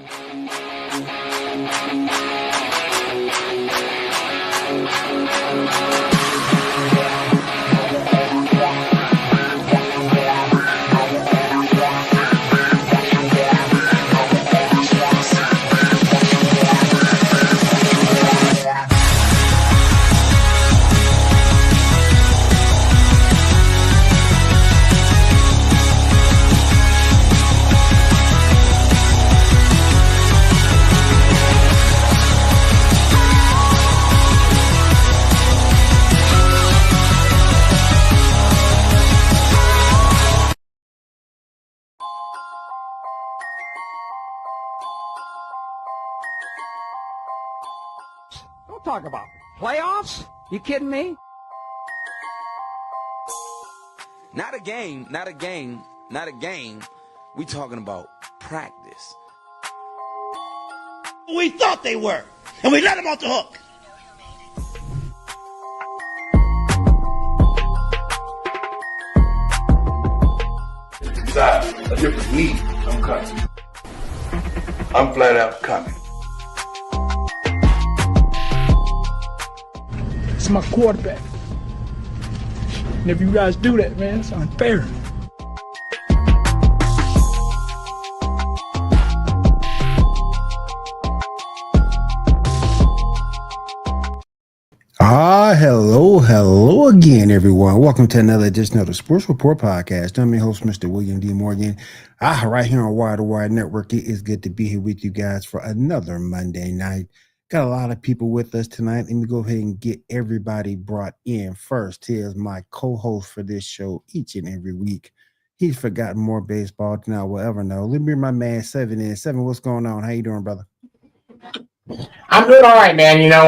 Don't talk about playoffs. You kidding me? Not a game. We talking about practice. We thought they were, and we let them off the hook. Besides, a different need, I'm coming. I'm flat out coming. It's my quarterback. And if you guys do that, man, it's unfair. Hello again, everyone. Welcome to another edition of the Sports Report Podcast. I'm your host, Mr. William D. Morgan. Right here on Wire to Wire Network. It is good to be here with you guys for another Monday night. Got a lot of people with us tonight. Let me go ahead and get everybody brought in. First, here's my co-host for this show each and every week. He's forgotten more baseball than I will ever know. Let me bring my man Seven in. Seven, what's going on? How you doing, brother? I'm doing all right, man. You know,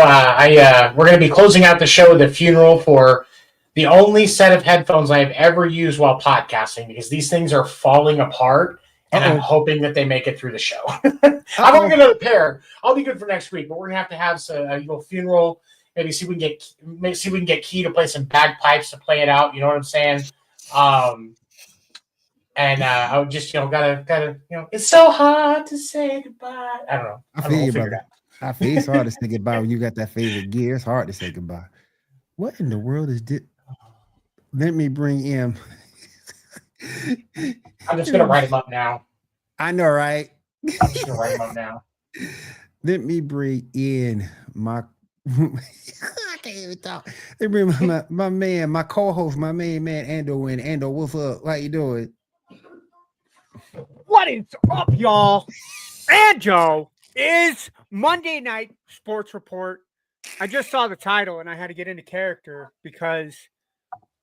we're going to be closing out the show with a funeral for the only set of headphones I have ever used while podcasting because these things are falling apart, and I'm hoping that they make it through the show. I've only got another pair. I'll be good for next week, but we're going to have a little funeral. Maybe see if we can get Key to play some bagpipes to play it out. You know what I'm saying? I would just, gotta, it's so hard to say goodbye. I don't know. I feel you, brother. I feel it's hard to say goodbye when you got that favorite gear. It's hard to say goodbye. What in the world is this? Let me bring in. I'm just gonna write him up now. I know, right? I'm just gonna write him up now. Let me bring in my. I can't even talk. Let me bring my man, my co-host, my main man, Ando in. Ando, what's up? How you doing? What is up, y'all? Ando is Monday Night Sports Report. I just saw the title and I had to get into character because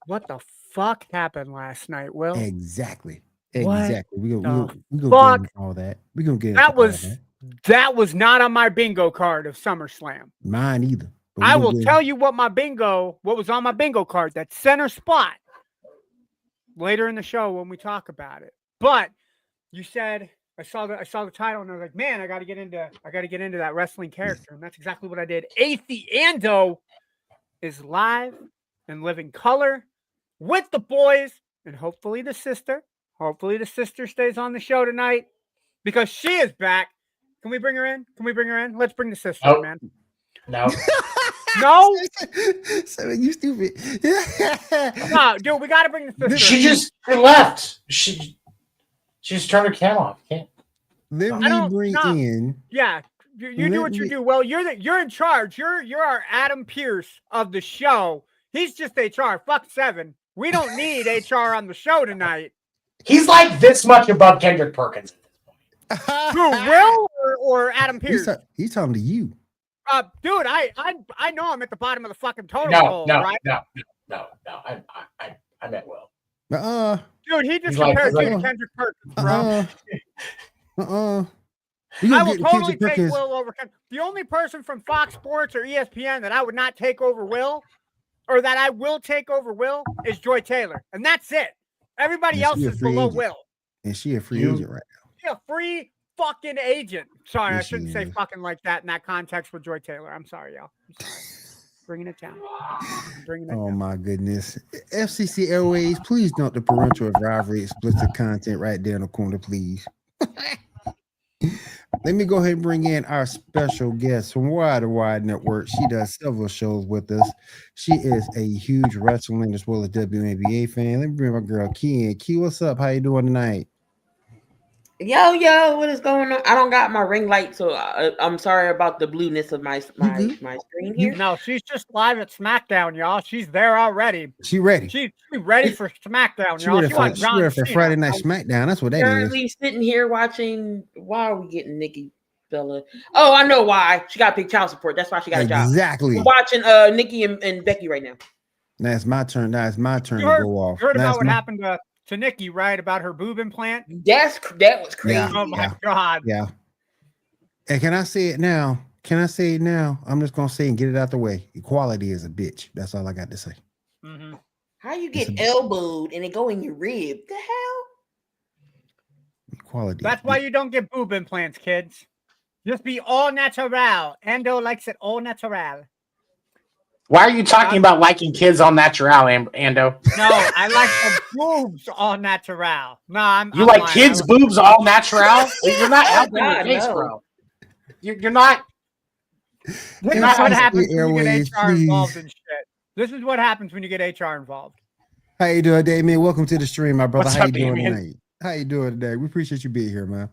what the fuck happened last night, Will? Exactly. We gonna get into all that. We gonna get that was not on my bingo card of SummerSlam. Mine either. I will tell you what was on my bingo card, that center spot, later in the show when we talk about it. But you said I saw the title and I was like, man, I got to get into that wrestling character, and that's exactly what I did. Athie Ando is live and living color with the boys, and hopefully the sister stays on the show tonight because she is back. Can we bring her in? Let's bring the sister, man. No. No. So you stupid. No, dude, we got to bring the sister. She left. She's turned her cam off. Can't. Let me bring in. Yeah, you do what you do. Well, you're in charge. You're our Adam Pierce of the show. He's just HR. Fuck Seven. We don't need HR on the show tonight. He's like this much above Kendrick Perkins at this point. Who, Will or Adam Pierce? He's talking to you. Dude, I know I'm at the bottom of the fucking totem pole, right? No. I meant Will. Dude, he just compared you to Kendrick Perkins, bro. I will totally take Will over Kendrick. The only person from Fox Sports or ESPN that I would not take over Will, or that I will take over Will, is Joy Taylor. And that's it. Everybody else is below Will. And she a free agent right now. She a free fucking agent. Sorry, I shouldn't say fucking like that in that context with Joy Taylor. I'm sorry, y'all. Bringing it down. My goodness. FCC Airways, please note the parental advisory explicit content right there in the corner, please. Let me go ahead and bring in our special guest from Wide to Wide Network. She does several shows with us. She is a huge wrestling as well as WNBA fan. Let me bring my girl Key in. Key, what's up? How you doing tonight? Yo, what is going on? I don't got my ring light, so I'm sorry about the blueness of my screen here. No, she's just live at SmackDown, y'all. She's there already. She ready. She's ready for SmackDown, y'all. She ready for Friday Night SmackDown. That's what that is. Currently sitting here watching. Why are we getting Nikki Bella? Oh, I know why. She got big child support. That's why she got a job. Exactly. I'm watching Nikki and Becky right now. That's my turn. That's my turn to go off. You heard about what happened to Nikki, right? About her boob implant? That was crazy. Yeah, oh my God. Yeah. And can I say it now? I'm just gonna say and get it out the way. Equality is a bitch. That's all I got to say. Mm-hmm. How you get elbowed and it go in your rib? The hell? Equality. That's why you don't get boob implants, kids. Just be all natural. Endo likes it all natural. Why are you talking about liking kids on natural, Ando? No, I like the boobs all natural. No, I'm like lying. kids' boobs all natural? You're not helping your case, bro. You're not. This is what happens when you get HR involved in shit. This is what happens when you get HR involved. How you doing, Damien? Welcome to the stream, my brother. What's How up, you doing Damien? tonight? How you doing today? We appreciate you being here, man.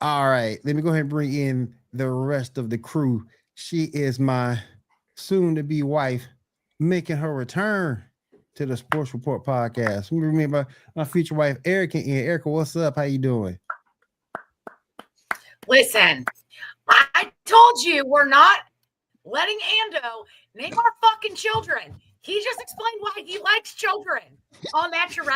All right, let me go ahead and bring in the rest of the crew. She is my soon-to-be wife, making her return to the Sports Report podcast. Remember my future wife, Erica. Erica, what's up? How you doing? Listen, I told you we're not letting Ando name our fucking children. He just explained why he likes children. All natural.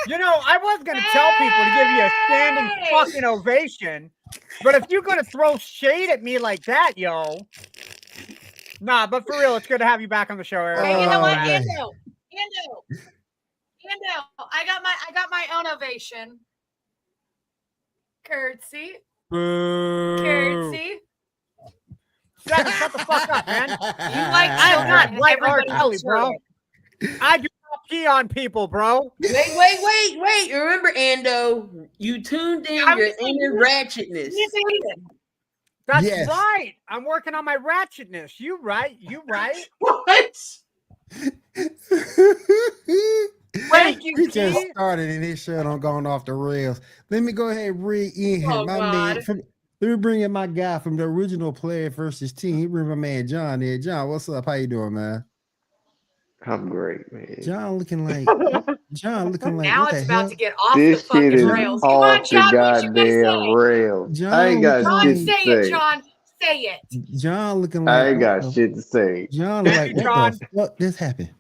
You know, I was going to tell people to give you a standing fucking ovation, but if you're going to throw shade at me like that, yo. Nah, but for real, it's good to have you back on the show, Eric. Hey, you know what, Ando, I got my own ovation. Curtsy. Boo. Curtsy. Shut the fuck up, man. You like I am not children, like R. everybody Kelly, else bro. I do not pee on people, bro. Wait. Remember, Ando, you tuned in your inner ratchetness. That's Yes. right. I'm working on my ratchetness. You right. What? Thank you, We just Key. started and this shit on going off the rails. Let me go ahead and bring in Oh, my man. Let me bring in my guy from the original Player versus Team. He bring my man John there. John, what's up? How you doing, man? I'm great, man. John looking like Now what it's the about hell? to get off This the fucking shit is rails. Come on, off the John, what you gonna goddamn say? rails. John, I ain't got John, shit say to it, say. John. Say it. John looking like I ain't got shit to say. John like what the fuck this happened?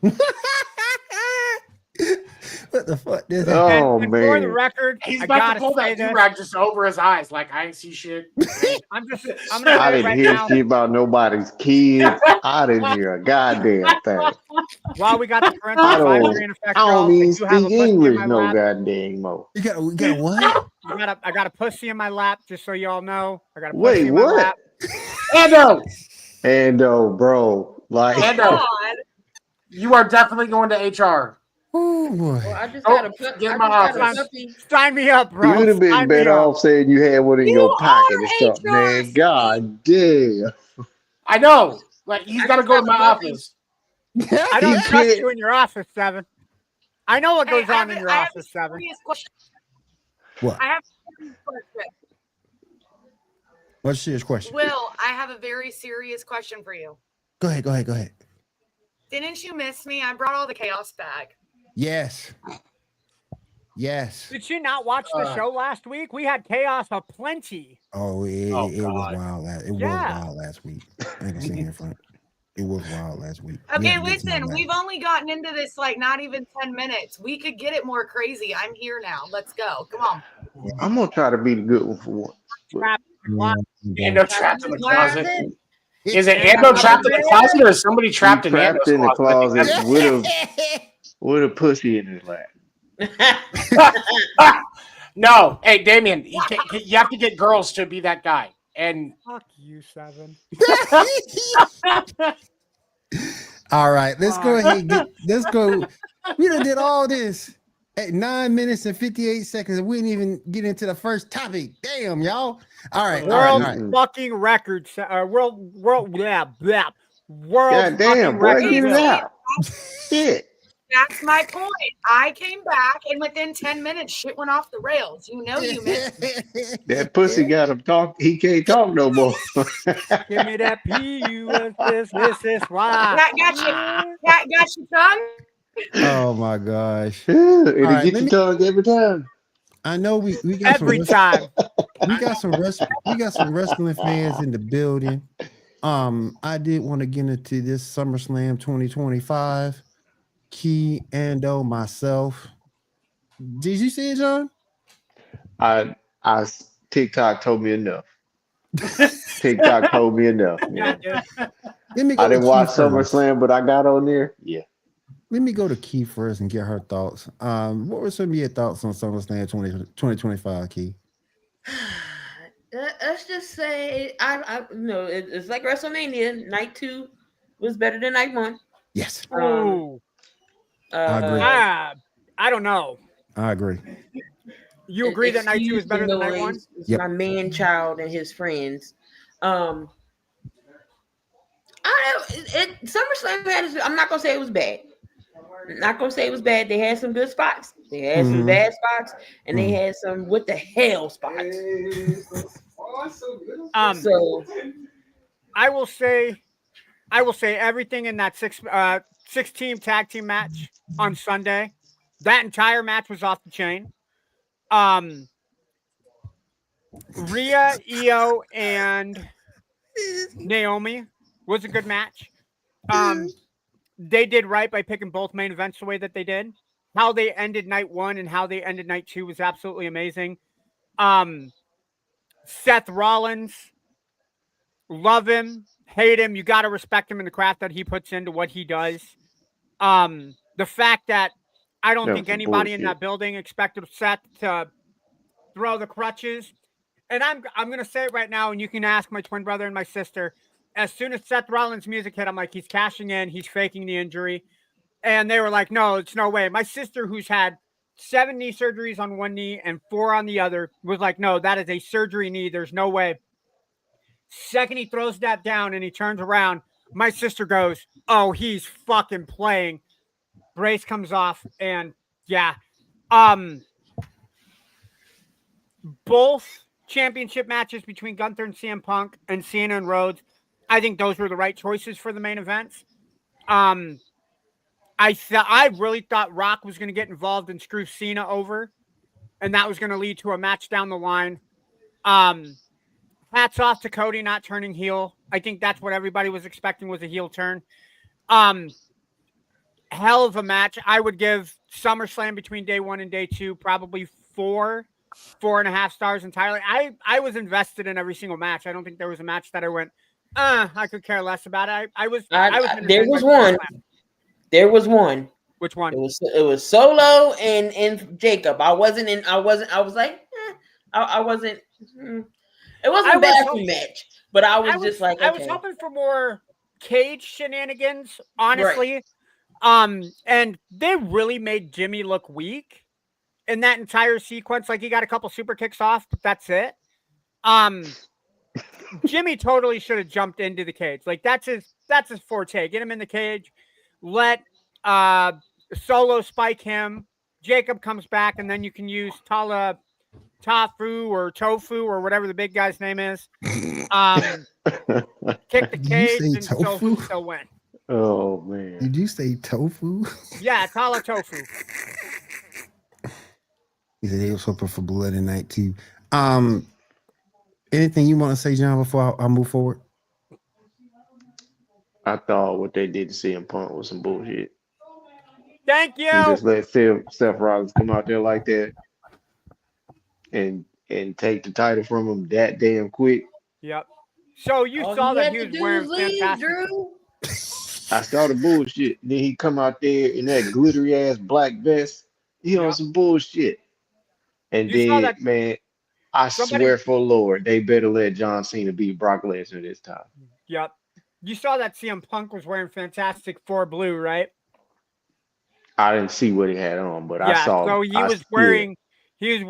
What the fuck this happened? Oh And for the man. record, He's I about to gotta pull say that this. do-rag just over his eyes like I ain't see shit. I'm gonna I say it didn't right hear now. shit about nobody's kids. I didn't hear a goddamn thing. While we got the parental I advisory in don't, effect, I y'all, don't I even do have a speak pussy in English my no lap. goddamn more. You got a what? I got a pussy in my lap, just so y'all know. I got a pussy Wait, in my what? lap. Ando, Ando, bro, like Ando, God. you are definitely going to HR. Oh boy. Well, I just Oh, got a puppy. get I in my just got a office. puppy. Sign me up, bro. you would have been Sign me better up. off saying you had one in You your pocket are or something, man. HR. God damn. I know. Like he's I got to just go to got my a puppy. office. I don't He trust can't. you in your office, Seven. I know what Hey, goes on in your I have office, a Seven. serious question. What? I have a serious question. What's your serious question? Will, I have a very serious question for you. Go ahead. Didn't you miss me? I brought all the chaos back. Yes. Did she not watch the show last week? We had chaos aplenty. Oh, it was God. wild. It was Yeah. wild last week. I ain't gonna sit here in front. It was wild last week. We Okay, had a good time listen, last we've only gotten into this like not even 10 minutes. We could get it more crazy. I'm here now. Let's go. Come on. I'm gonna try to be the good one for once. Trapped in the closet. Ando trapped in the closet. Closet? Is it Ando trapped in the closet or is somebody trapped in Trapped Ando's in the closet? closet with a pussy in his lap. No, hey Damien, you have to get girls to be that guy. And Fuck you, Seven. All right, let's go ahead. Let's go. We done did all this, At 9 minutes and 58 seconds, we didn't even get into the first topic. Damn, y'all. All right, World all right. fucking record. World, yeah, yeah. World God damn, fucking boy, record. get it out. Shit. That's my point. I came back, and within 10 minutes, shit went off the rails. You know you missed me. That pussy got him talk. He can't talk no more. Give me that P-U-S-S-S-S-Y. Got your tongue? Oh my gosh. And All he right, get your tongue every time. I know we got Every some time. we got some wrestling fans in the building. I did want to get into this SummerSlam 2025. Key, Ando, myself. Did you see it, John? I TikTok told me enough. TikTok told me enough, man. Let me go I to didn't Key watch first. SummerSlam, but I got on there. Yeah. Let me go to Key first and get her thoughts. What were some of your thoughts on SummerSlam 2025, Key? Let's just say I no, it's like WrestleMania. Night 2 was better than night 1. Yes. Oh, I agree. I don't know. I agree. You agree that night 2 is better than night 1? It's my man child and his friends. SummerSlam I'm not gonna say it was bad. I'm not gonna say it was bad. They had some good spots. They had some bad spots, and they had some what the hell spots. So I will say everything in that 6-team tag team match on Sunday. That entire match was off the chain. Rhea, Io, and Naomi was a good match. They did right by picking both main events the way that they did. How they ended night 1 and how they ended night 2 was absolutely amazing. Seth Rollins, love him, hate him. You got to respect him in the craft that he puts into what he does. The fact that I don't think anybody in that building expected Seth to throw the crutches. And I'm going to say it right now, and you can ask my twin brother and my sister. As soon as Seth Rollins' music hit, I'm like, he's cashing in. He's faking the injury. And they were like, no, it's no way. My sister, who's had 7 knee surgeries on one knee and 4 on the other, was like, no, that is a surgery knee. There's no way. Second he throws that down and he turns around, my sister goes, oh, he's fucking playing. Brace comes off, and yeah. Both championship matches between Gunther and CM Punk and Cena and Rhodes, I think those were the right choices for the main events. I really thought Rock was going to get involved and screw Cena over, and that was going to lead to a match down the line. Hats off to Cody not turning heel. I think that's what everybody was expecting was a heel turn. Hell of a match. I would give SummerSlam between day 1 and day 2 probably 4.5 stars entirely. I was invested in every single match. I don't think there was a match that I went, I could care less about it. There was one. There was one. Which one? It was Solo and Jacob. I was like, I wasn't. It wasn't a bad match, but I was just like, okay. I was hoping for more cage shenanigans, honestly. Right. And they really made Jimmy look weak in that entire sequence. Like, he got a couple super kicks off, but that's it. Jimmy totally should have jumped into the cage. Like, that's his forte. Get him in the cage. Let Solo spike him. Jacob comes back, and then you can use Tofu or whatever the big guy's name is. Kick the cage and Tofu still win. Oh man! Did you say tofu? Yeah, Tala Tofu. He said he was hoping for blood in night 2. Anything you want to say, John, before I move forward? I thought what they did to CM Punk was some bullshit. Thank you. You just let Seth Rollins come out there like that and take the title from him that damn quick. Yep. So you saw that he was wearing fantastic. Drew. I saw the bullshit. Then he come out there in that glittery ass black vest. He on some bullshit. And then, man, I swear for Lord, they better let John Cena beat Brock Lesnar this time. Yep. You saw that CM Punk was wearing Fantastic 4 blue, right? I didn't see what he had on, but I Yeah, saw. so he was wearing. Excuse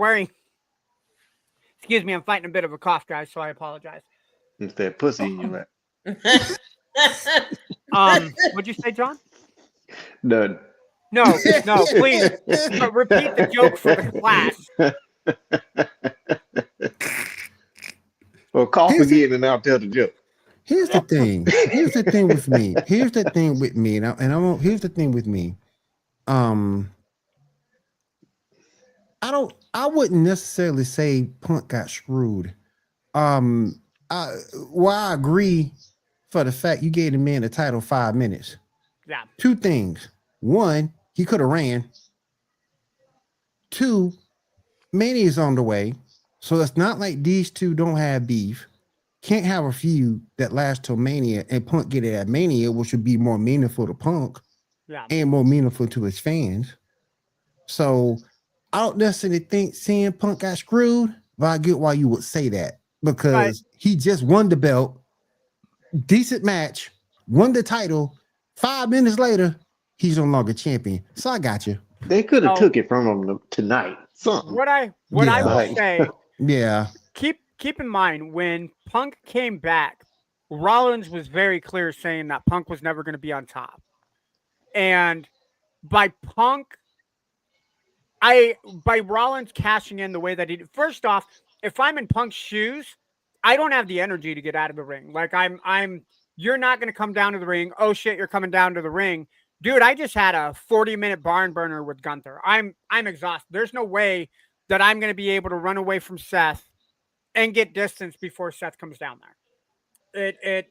me, I'm fighting a bit of a cough, guys, so I apologize. It's that pussy in your mouth. What'd you say, John? None. No, please repeat the joke for the class. Well, cough again and I'll tell the joke. Here's the thing. Here's the thing with me. Here's the thing with me. Here's the thing with me. I wouldn't necessarily say Punk got screwed. I agree for the fact you gave the man the title 5 minutes. Yeah. Two things. One, he could have ran. Two, Mania is on the way. So it's not like these two don't have beef. Can't have a feud that lasts till Mania and Punk get it at Mania, which would be more meaningful to Punk and more meaningful to his fans. So I don't necessarily think CM Punk got screwed, but I get why you would say that because he just won the belt, decent match, won the title. 5 minutes later, he's no longer champion. So I got you. They could have took it from him tonight. Something. What I will say, keep in mind when Punk came back, Rollins was very clear saying that Punk was never going to be on top, and by Rollins cashing in the way that he did. First off, if I'm in Punk's shoes, I don't have the energy to get out of the ring. Like you're not going to come down to the ring. Oh shit, you're coming down to the ring. Dude, I just had a 40-minute barn burner with Gunther. I'm exhausted. There's no way that I'm going to be able to run away from Seth and get distance before Seth comes down there.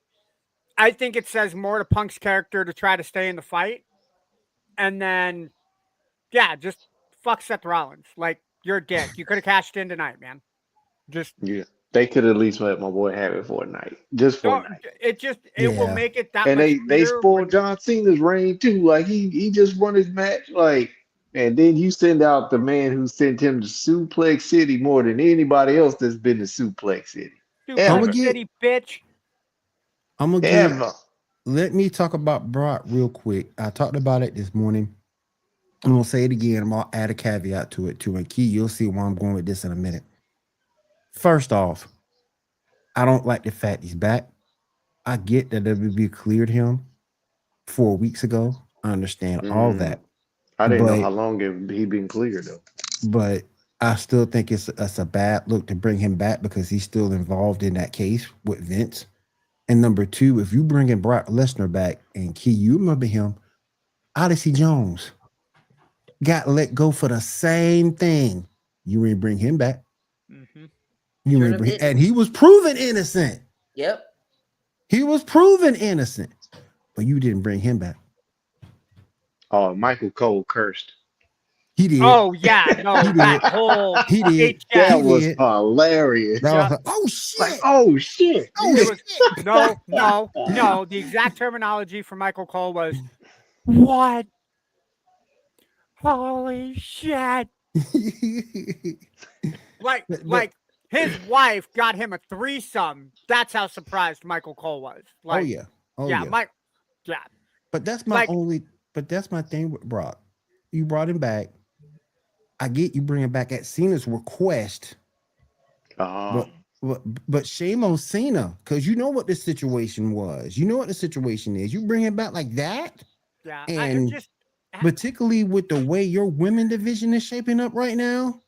I think it says more to Punk's character to try to stay in the fight. And then, just fuck Seth Rollins. Like, you're a dick. You could have cashed in tonight, man. They could at least let my boy have it for a night. Just for a night. It will make it that and much they spoiled John Cena's reign too. Like he just won his match. Like, and then you send out the man who sent him to Suplex City more than anybody else that's been to Suplex City. Suplex City, bitch. Let me talk about Brock real quick. I talked about it this morning. I'm gonna say it again. I'm gonna add a caveat to it too. And Key, you'll see where I'm going with this in a minute. First off, I don't like the fact he's back. I get that WWE cleared him 4 weeks ago. I understand all that. I didn't know how long he been cleared though. But I still think it's a bad look to bring him back because he's still involved in that case with Vince. And number two, if you bring in Brock Lesnar back, and Key, you remember him, Odyssey Jones got let go for the same thing. You ain't bring him back. And he was proven innocent. Yep. He was proven innocent, but you didn't bring him back. Oh, Michael Cole cursed. He did. Oh yeah, no, that whole he did. That was hilarious. That was oh shit! Like, oh shit! No. The exact terminology for Michael Cole was, "What? Holy shit!" like his wife got him a threesome. That's how surprised Michael Cole was. Like, Mike. Yeah. But that's my But that's my thing with Brock. You brought him back. I get you bring him back at Cena's request. But shame on Cena, because you know what the situation was. You know what the situation is. You bring him back like that. Yeah. And particularly with the way your women division is shaping up right now,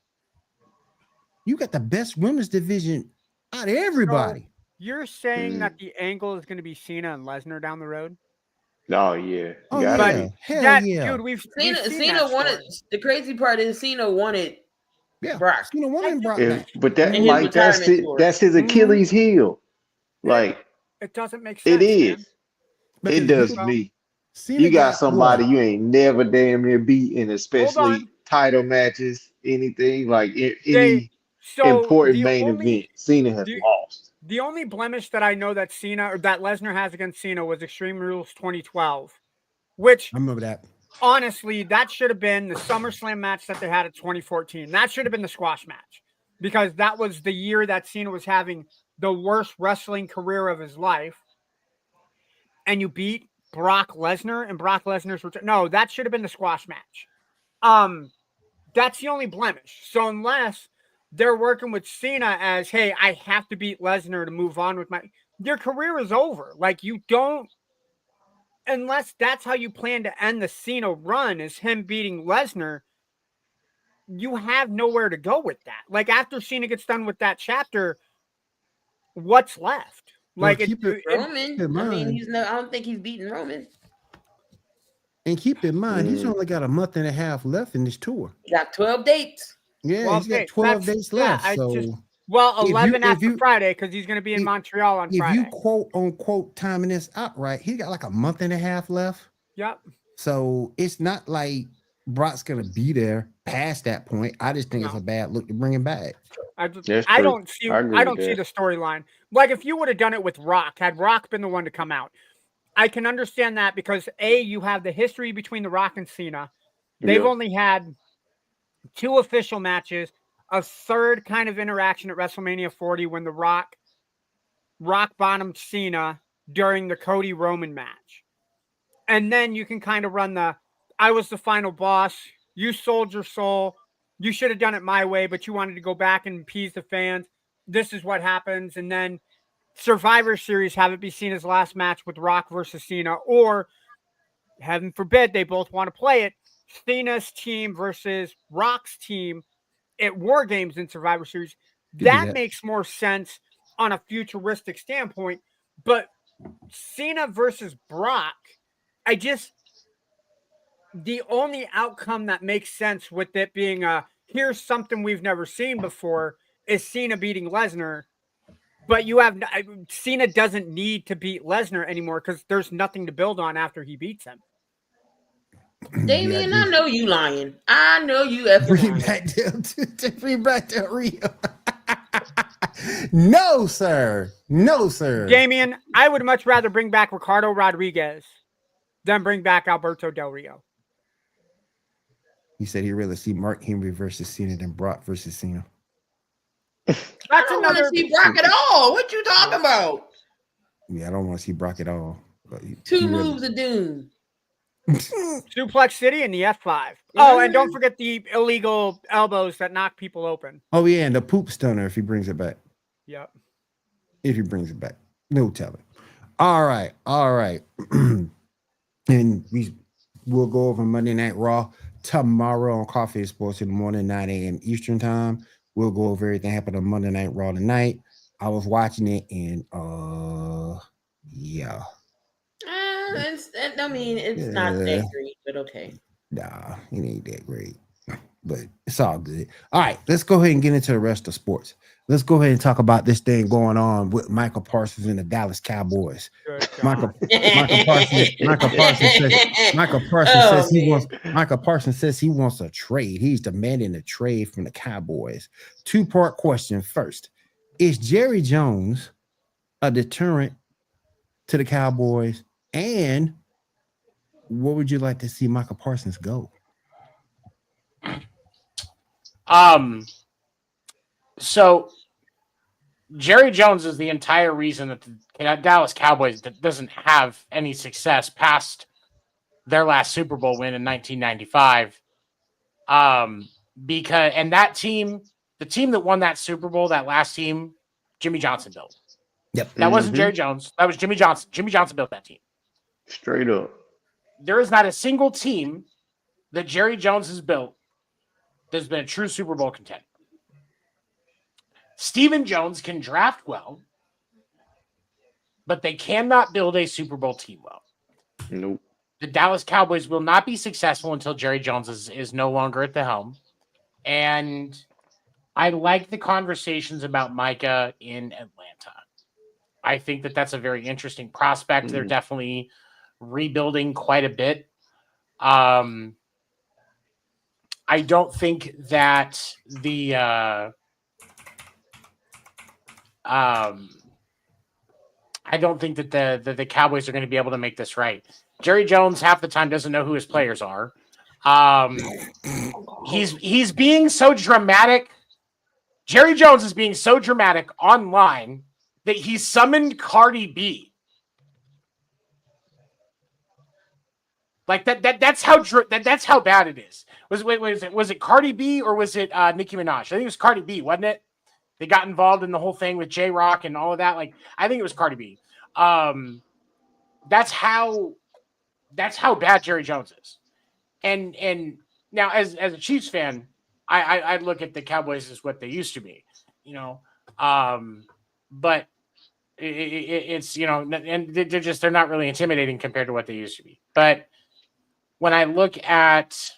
you got the best women's division out of everybody. So you're saying that the angle is going to be Cena and Lesnar down the road? Oh yeah. Hell yeah. Dude, Cena wanted. The crazy part is Cena wanted. Yeah, Brock. Cena wanted Brock. But that's his Achilles heel. Like it doesn't make sense. It is. Man. It does to me. You got somebody you ain't never damn near beaten, especially title matches, anything like any important main event. Cena has lost. The only blemish that I know that that Lesnar has against Cena was Extreme Rules 2012, which I remember that. Honestly, that should have been the SummerSlam match that they had at 2014. That should have been the squash match because that was the year that Cena was having the worst wrestling career of his life. And you beat Brock Lesnar and Brock Lesnar's return. No, that should have been the squash match. That's the only blemish. So unless they're working with Cena as, hey, I have to beat Lesnar to move on with your career is over. Like, you don't, unless that's how you plan to end the Cena run, is him beating Lesnar, you have nowhere to go with that. Like, after Cena gets done with that chapter, what's left? Like, Roman. I mean, I don't think he's beating Roman. And keep in mind, he's only got a month and a half left in this tour. He got 12 dates. Yeah, he's got 12 dates left. Yeah, so, 11 after Friday, because he's going to be in Montreal on Friday. If you quote unquote timing this out right, he got like a month and a half left. Yep. So it's not like Brock's going to be there past that point. I just think it's a bad look to bring him back. I don't see the storyline. Like, if you would have done it with Rock, had Rock been the one to come out, I can understand that because you have the history between The Rock and Cena. They've only had 2 official matches, a third kind of interaction at WrestleMania 40 when The Rock bottomed Cena during the Cody Roman match. And then you can kind of run I was the final boss. You sold your soul. You should have done it my way, but you wanted to go back and appease the fans. This is what happens. And then Survivor Series, have it be Cena's last match with Rock versus Cena, or heaven forbid they both want to play it, Cena's team versus Rock's team at War Games in Survivor Series. That makes more sense on a futuristic standpoint. But Cena versus Brock, the only outcome that makes sense with it being here's something we've never seen before is Cena beating Lesnar. But Cena doesn't need to beat Lesnar anymore because there's nothing to build on after he beats him. Damien, I know you lying. I know you lying. Bring back Del Rio. No, sir. No, sir. Damien, I would much rather bring back Ricardo Rodriguez than bring back Alberto Del Rio. He said he'd rather see Mark Henry versus Cena than Brock versus Cena. I don't want to see Brock at all. What you talking about? Yeah, I don't want to see Brock at all. But 2 moves of doom. Suplex City and the F5. Oh, and don't forget the illegal elbows that knock people open. Oh, yeah, and the poop stunner if he brings it back. Yep. If he brings it back. No telling. All right. And we'll go over Monday Night Raw tomorrow on Coffee Sports in the morning, 9 a.m. Eastern time. We'll go over everything happened on Monday Night Raw tonight. I was watching it and yeah. It's not that great, but okay. Nah, it ain't that great. But it's all good. All right, let's go ahead and get into the rest of sports. Let's go ahead and talk about this thing going on with Michael Parsons and the Dallas Cowboys. Michael Parsons says he wants a trade. He's demanding a trade from the Cowboys. 2-part question. First, is Jerry Jones a deterrent to the Cowboys? And where would you like to see Michael Parsons go? So Jerry Jones is the entire reason that the Dallas Cowboys doesn't have any success past their last Super Bowl win in 1995. And that team, the team that won that Super Bowl, that last team, Jimmy Johnson built. Yep. That wasn't Jerry Jones. That was Jimmy Johnson. Jimmy Johnson built that team. Straight up. There is not a single team that Jerry Jones has built that's been a true Super Bowl contender. Stephen Jones can draft well, but they cannot build a Super Bowl team well. Nope. The Dallas Cowboys will not be successful until Jerry Jones is no longer at the helm. And I like the conversations about Micah in Atlanta. I think that that's a very interesting prospect. They're definitely rebuilding quite a bit. I don't think that the the Cowboys are going to be able to make this right. Jerry Jones half the time doesn't know who his players are. He's being so dramatic. Jerry Jones is being so dramatic online that he summoned Cardi B. Like that's how bad it is. Was it Cardi B or was it Nicki Minaj? I think it was Cardi B, wasn't it? They got involved in the whole thing with J-Rock and all of that. Like, I think it was Cardi B. That's how bad Jerry Jones is. And now as a Chiefs fan, I look at the Cowboys as what they used to be, you know. But it's, you know, and they're not really intimidating compared to what they used to be. But when I look at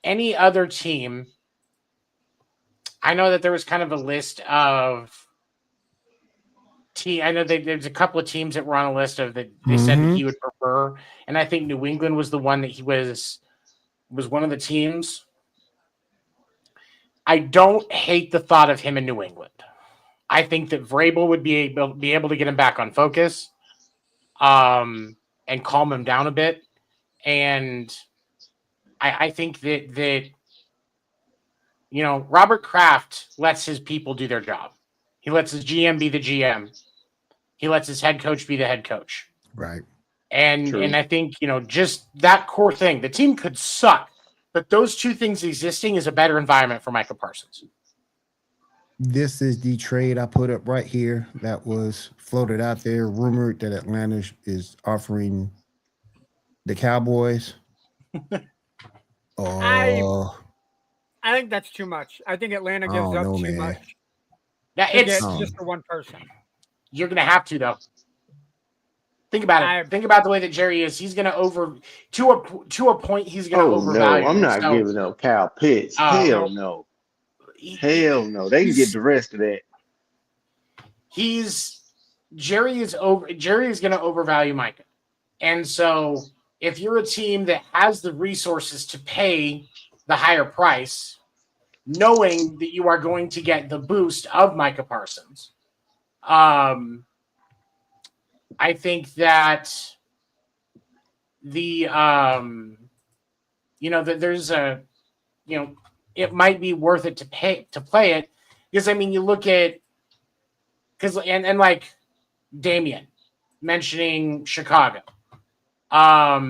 any other team, I know that there was kind of a list of I know there's a couple of teams that were on a list of that they said that he would prefer, and I think New England was the one that he was one of the teams. I don't hate the thought of him in New England. I think that Vrabel would be able to get him back on focus, and calm him down a bit, and I think that you know, Robert Kraft lets his people do their job. He lets his GM be the GM. He lets his head coach be the head coach. Right. And I think, you know, just that core thing, the team could suck, but those two things existing is a better environment for Micah Parsons. This is the trade I put up right here that was floated out there, rumored that Atlanta is offering the Cowboys. I think that's too much. I think Atlanta gives up too much. Yeah, it's just for one person. You're going to have to, though. Think about it. Think about the way that Jerry is. He's going to to a point. He's going to overvalue. No, I'm not giving up Kyle Pitts. Hell no. Hell no. They can get the rest of that. Jerry is going to overvalue Micah, and so if you're a team that has the resources to pay the higher price, knowing that you are going to get the boost of Micah Parsons, I think that the you know, that there's a, you know, it might be worth it to play it, because I mean, you look at, because and like Damien mentioning Chicago, I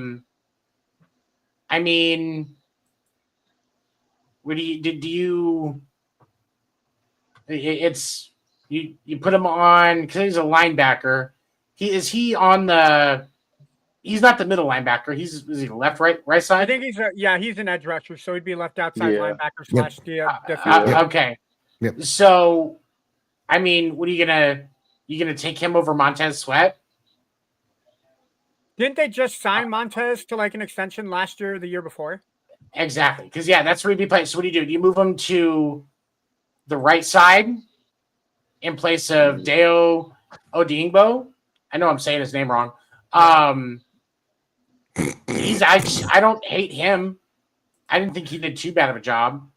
mean, what do you it's you put him on because he's a linebacker. He's not the middle linebacker. Is he left, right side? I think he's an edge rusher, so he'd be left outside / linebacker / okay. Yep. So, I mean, what are you gonna take him over Montez Sweat? Didn't they just sign Montez to like an extension last year or the year before? Exactly, because that's where he'd be playing. So what do? Do you move him to the right side in place of Deo Odingbo? I know I'm saying his name wrong. I don't hate him. I didn't think he did too bad of a job.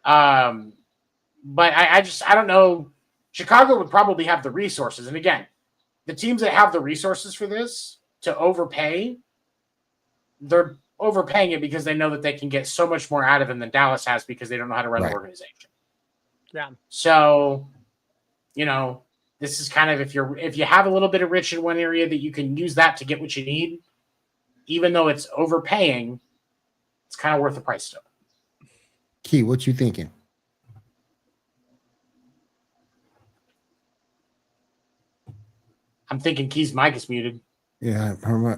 But I don't know. Chicago would probably have the resources. And again, the teams that have the resources for this to overpay, they're overpaying it because they know that they can get so much more out of him than Dallas has because they don't know how to run the organization. Yeah. So, you know, this is kind of if you have a little bit of rich in one area that you can use that to get what you need, even though it's overpaying, it's kind of worth the price still. Key, what you thinking? I'm thinking Key's mic is muted. Yeah,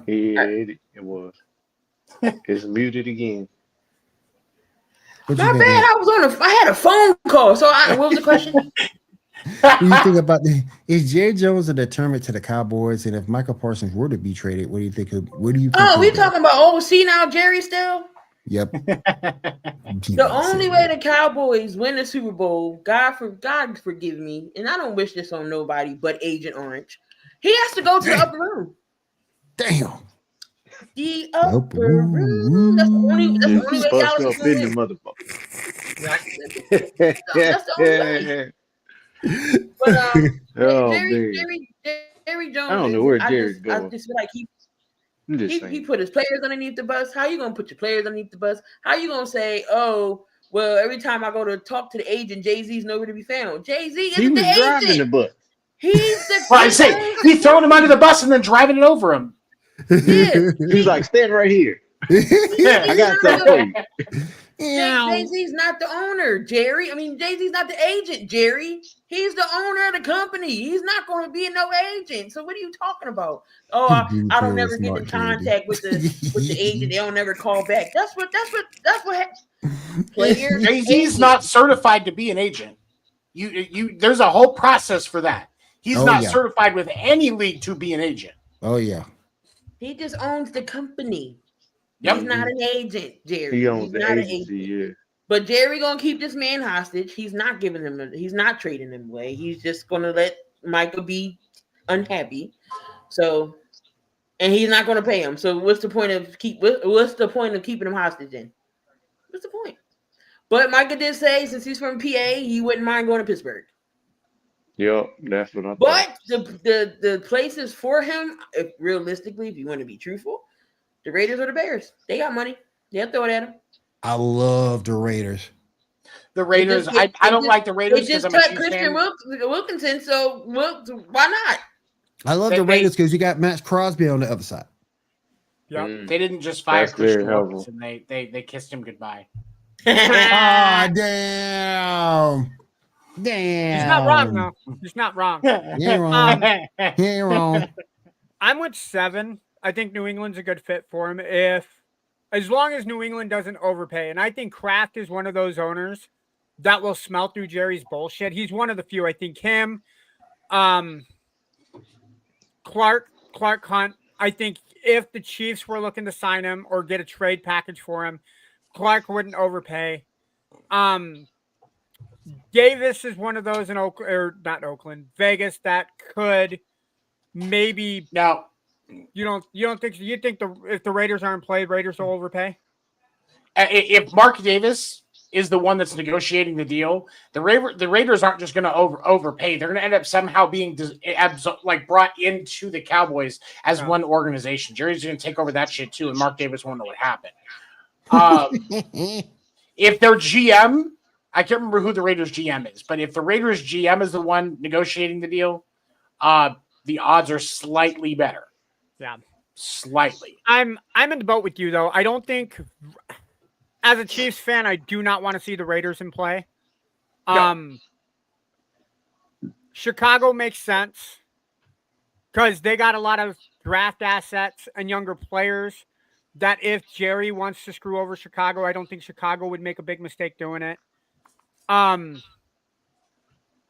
it was. It's muted again. My bad. I had a phone call. So what was the question? What do you think about is Jerry Jones a deterrent to the Cowboys? And if Michael Parsons were to be traded, what do you think? We talking about now Jerry still? Yep. The only way the Cowboys win the Super Bowl, God forgive me, and I don't wish this on nobody but Agent Orange. He has to go to the upper room. Damn. The upper room. That's the only way Dallas is going to win. That's the only way. But Jerry Jones. I don't know where Jerry's going. I just feel like he put his players underneath the bus. How you gonna put your players underneath the bus? How you gonna say, oh, well, every time I go to talk to the agent, Jay-Z's nowhere to be found. Jay-Z isn't the agent. Driving the bus. He's the. Well, I say he's throwing him under the bus and then driving it over him. Yeah. He's like, stand right here. I got something for you. Jay-Z's not the owner, Jerry. I mean, Jay-Z's not the agent, Jerry. He's the owner of the company. He's not going to be no agent. So what are you talking about? Oh, I don't never get in contact with the agent. They don't never call back. That's what players. Jay-Z's not certified to be an agent. You there's a whole process for that. He's not certified with any league to be an agent. Oh yeah. He just owns the company. Yep. He's not an agent, Jerry. He owns the agency, yeah. But Jerry gonna keep this man hostage. He's not giving him. He's not trading him away. He's just gonna let Michael be unhappy. So, and he's not gonna pay him. So, what's the point of keeping him hostage? Then, what's the point? But Michael did say since he's from PA, he wouldn't mind going to Pittsburgh. Yep, that's what I thought. But the places for him, if realistically, if you want to be truthful, the Raiders or the Bears. They got money. They'll throw it at him. I love the Raiders. The Raiders. I don't like the Raiders because I'm a Chiefs Christian Wilkinson. So why not? I love the Raiders because you got Max Crosby on the other side. Yeah, they didn't just fire Christian Wilkinson. They kissed him goodbye. Oh, damn. He's not wrong, though. He's not wrong. He ain't wrong. He ain't wrong. I'm with 7. I think New England's a good fit for him as long as New England doesn't overpay. And I think Kraft is one of those owners that will smell through Jerry's bullshit. He's one of the few. I think him, Clark Hunt. I think if the Chiefs were looking to sign him or get a trade package for him, Clark wouldn't overpay. Davis is one of those in Vegas that could maybe. Now, you don't think if the Raiders aren't played, Raiders will overpay? If Mark Davis is the one that's negotiating the deal, the Raiders aren't just going to overpay. They're going to end up somehow being brought into the Cowboys as one organization. Jerry's going to take over that shit too, and Mark Davis won't know what happened. If their GM, I can't remember who the Raiders GM is, but if the Raiders GM is the one negotiating the deal, the odds are slightly better. Yeah, slightly. I'm in the boat with you though. I don't think, as a Chiefs fan, I do not want to see the Raiders in play. No. Chicago makes sense because they got a lot of draft assets and younger players. That if Jerry wants to screw over Chicago, I don't think Chicago would make a big mistake doing it.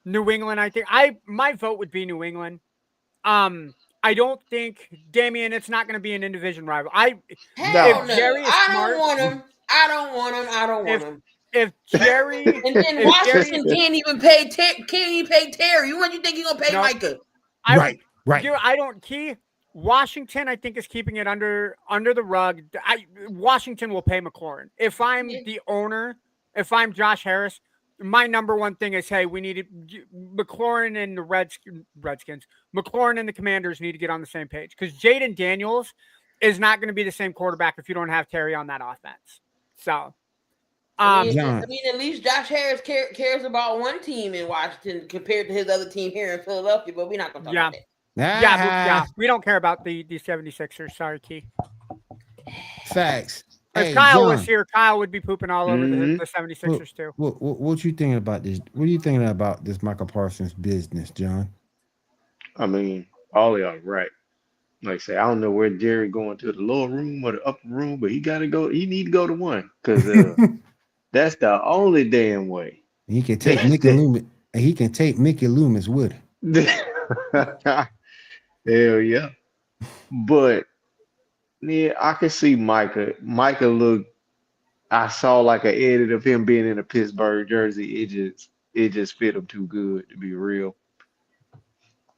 New England, I think my vote would be New England. I don't think, Damian, it's not going to be an in-division rival. Hell no. I don't want him. If Jerry and then Washington can't even pay Terry. What do you think he's gonna pay Micah? Right. Washington, I think, is keeping it under the rug. Washington will pay McLaurin. If I'm the owner, if I'm Josh Harris, my number one thing is, hey, we need McLaurin and the Redskins. McLaurin and the Commanders need to get on the same page because Jaden Daniels is not going to be the same quarterback if you don't have Terry on that offense. So, I mean, at least Josh Harris cares about one team in Washington compared to his other team here in Philadelphia, but we're not going to talk about that. Yeah, we don't care about the 76ers. Sorry, Key. Facts. If Kyle was here, Kyle would be pooping all over the 76ers too. What you thinking about this? What are you thinking about this Michael Parsons business, John? I mean, all y'all right. Like I say, I don't know where Jerry going to the lower room or the upper room, but he got to go. He need to go to one because that's the only damn way. He can take Mickey Loomis. He can take Mickey Loomis with him. Hell yeah. But yeah, I can see Micah. Micah look. I saw like an edit of him being in a Pittsburgh jersey. It just fit him too good to be real.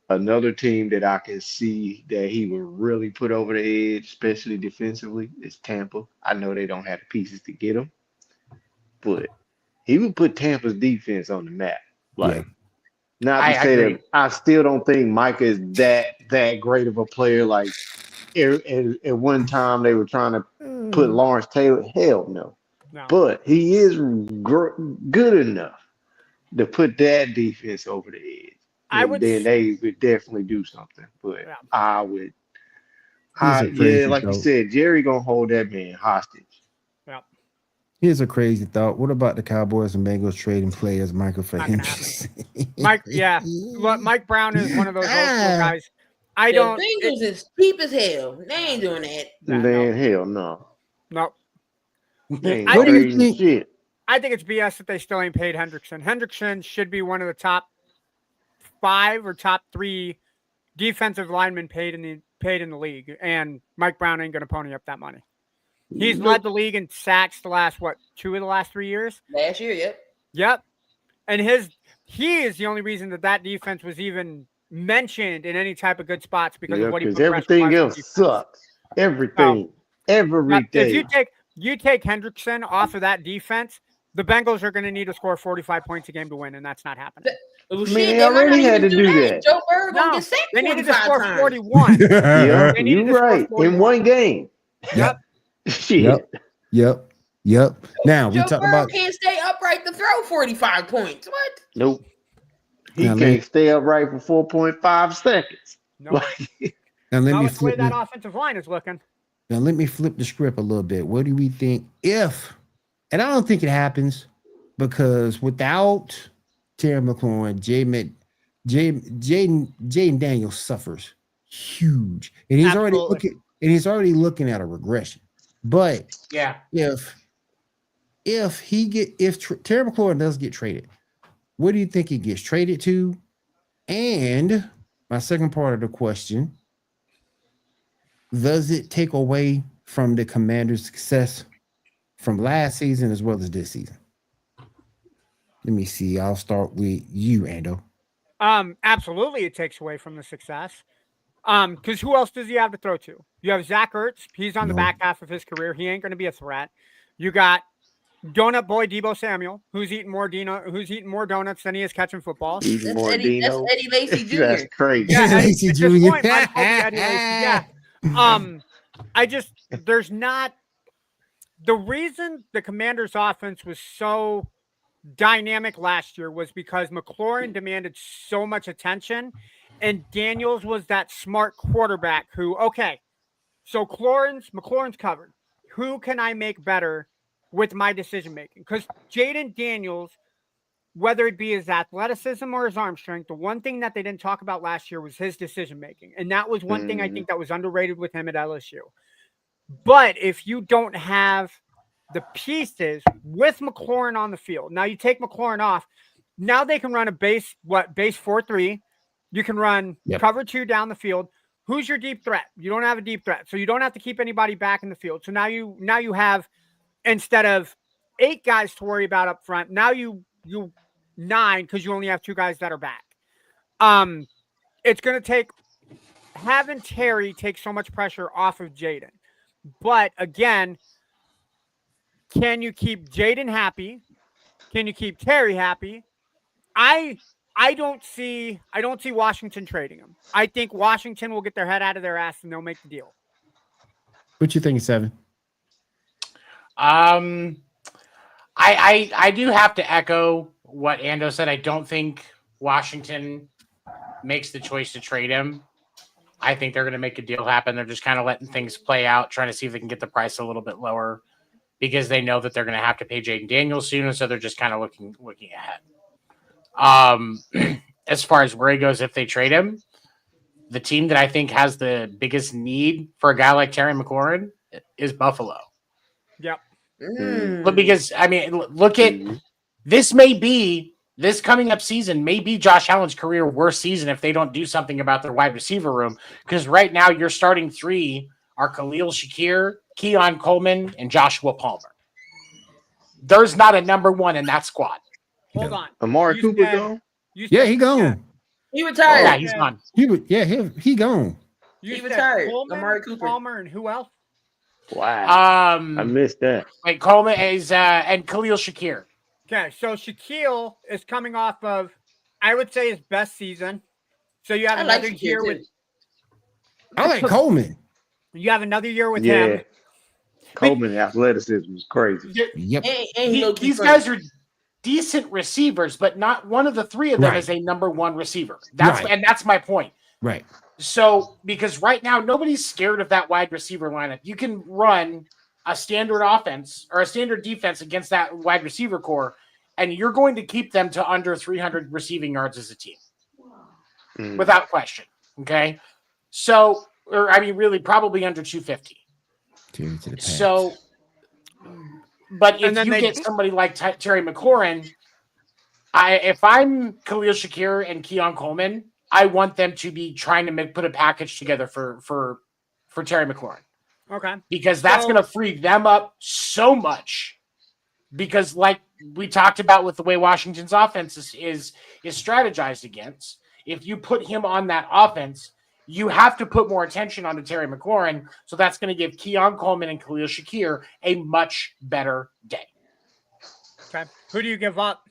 Another team that I can see that he would really put over the edge, especially defensively, is Tampa. I know they don't have the pieces to get him, but he would put Tampa's defense on the map. Not to say that I still don't think Micah is that great of a player. Like at one time they were trying to put Lawrence Taylor. Hell no. But he is good enough to put that defense over the edge. Then they would definitely do something. But I would Yeah, like you thought. said, Jerry gonna hold that man hostage. Yep. Here's a crazy thought. What about the Cowboys and Bengals trading players Michael for Not gonna Henderson? Mike, yeah. Look, Mike Brown is one of those old school guys. I The don't. Bengals is cheap as hell. They ain't doing that. Man, hell no. No. They ain't I trading think, shit. I think it's BS that they still ain't paid Hendrickson. Hendrickson should be one of the top 5 or top 3 defensive linemen paid in the league, and Mike Brown ain't gonna pony up that money. He's led the league in sacks the last 2 of the last 3 years. Last year, yep. Yep. And he is the only reason that defense was even mentioned in any type of good spots because of what he progressed. Everything else sucks. Everything. If you take Hendrickson off of that defense, the Bengals are going to need to score 45 points a game to win, and that's not happening. Well, Man, they already had to do that. Joe Burrow gonna get sacked. They needed to score times. 41. Yeah, you're right. In one game. Yep. Shit. Yep. Now we Joe talk Burrow about. can't stay upright to throw 45 points. What? Nope. He Now, can't stay upright for 4.5 seconds. Nope. Now let me That's the way flip that offensive line is looking. Now let me flip the script a little bit. What do we think if? And I don't think it happens because without Terry McLaurin, Jaden Daniels suffers huge, and he's already looking at a regression. But yeah, if Terry McLaurin does get traded, what do you think he gets traded to? And my second part of the question: does it take away from the Commanders' success from last season as well as this season? Let me see. I'll start with you, Ando. Absolutely, it takes away from the success. Because who else does he have to throw to? You have Zach Ertz. He's on the back half of his career. He ain't going to be a threat. You got Donut Boy Debo Samuel, who's eating more donuts than he is catching footballs. That's Eddie Lacy Jr. That's crazy. Yeah, Lacy Jr. Point, Eddie Lacy, yeah. There's not the reason the Commanders' offense was so dynamic last year was because McLaurin demanded so much attention, and Daniels was that smart quarterback who, so McLaurin's covered. Who can I make better with my decision making? Because Jaden Daniels, whether it be his athleticism or his arm strength, the one thing that they didn't talk about last year was his decision making, and that was one thing I think that was underrated with him at LSU. But if you don't have the pieces with McLaurin on the field, now you take McLaurin off, now they can run a base 4-3. You can run cover 2 down the field. Who's your deep threat? You don't have a deep threat, so you don't have to keep anybody back in the field. So now you have, instead of 8 guys to worry about up front, now you 9 because you only have 2 guys that are back. It's going to take having Terry take so much pressure off of Jaden. But again, can you keep Jaden happy? Can you keep Terry happy? I don't see Washington trading him. I think Washington will get their head out of their ass and they'll make the deal. What you think, Seven? I do have to echo what Ando said. I don't think Washington makes the choice to trade him. I think they're going to make a deal happen. They're just kind of letting things play out, trying to see if they can get the price a little bit lower because they know that they're going to have to pay Jaden Daniels soon, and so they're just kind of looking ahead. As far as where he goes if they trade him, the team that I think has the biggest need for a guy like Terry McLaurin is Buffalo. Yep. But because, I mean, look at this coming up season may be Josh Allen's career worst season if they don't do something about their wide receiver room. Because right now your starting 3 are Khalil Shakir, Keon Coleman, and Joshua Palmer. There's not a number 1 in that squad. Hold on. Amari Cooper gone? Yeah, he gone. He retired. Yeah, he's gone. He gone. He retired. Coleman, Amari Cooper. Palmer, and who else? Wow. I missed that. Wait, Coleman is and Khalil Shakir. Okay, so Shaquille is coming off of, I would say, his best season. So you have another year with. I like Coleman. You have another year with him. Coleman athleticism is crazy. Yep. These guys are decent receivers, but not one of the 3 of them is a number 1 receiver. And that's my point. Right. So, because right now nobody's scared of that wide receiver lineup. You can run a standard offense or a standard defense against that wide receiver core, and you're going to keep them to under 300 receiving yards as a team, without question. Okay, so, or I mean, really, probably under 250. So, but if you get somebody like Terry McLaurin, if I'm Khalil Shakir and Keon Coleman, I want them to be trying to put a package together for Terry McLaurin. Okay. Because that's going to free them up so much. Because like we talked about with the way Washington's offense is strategized against, if you put him on that offense, you have to put more attention onto Terry McLaurin. So that's going to give Keon Coleman and Khalil Shakir a much better day. Okay. Who do you give up?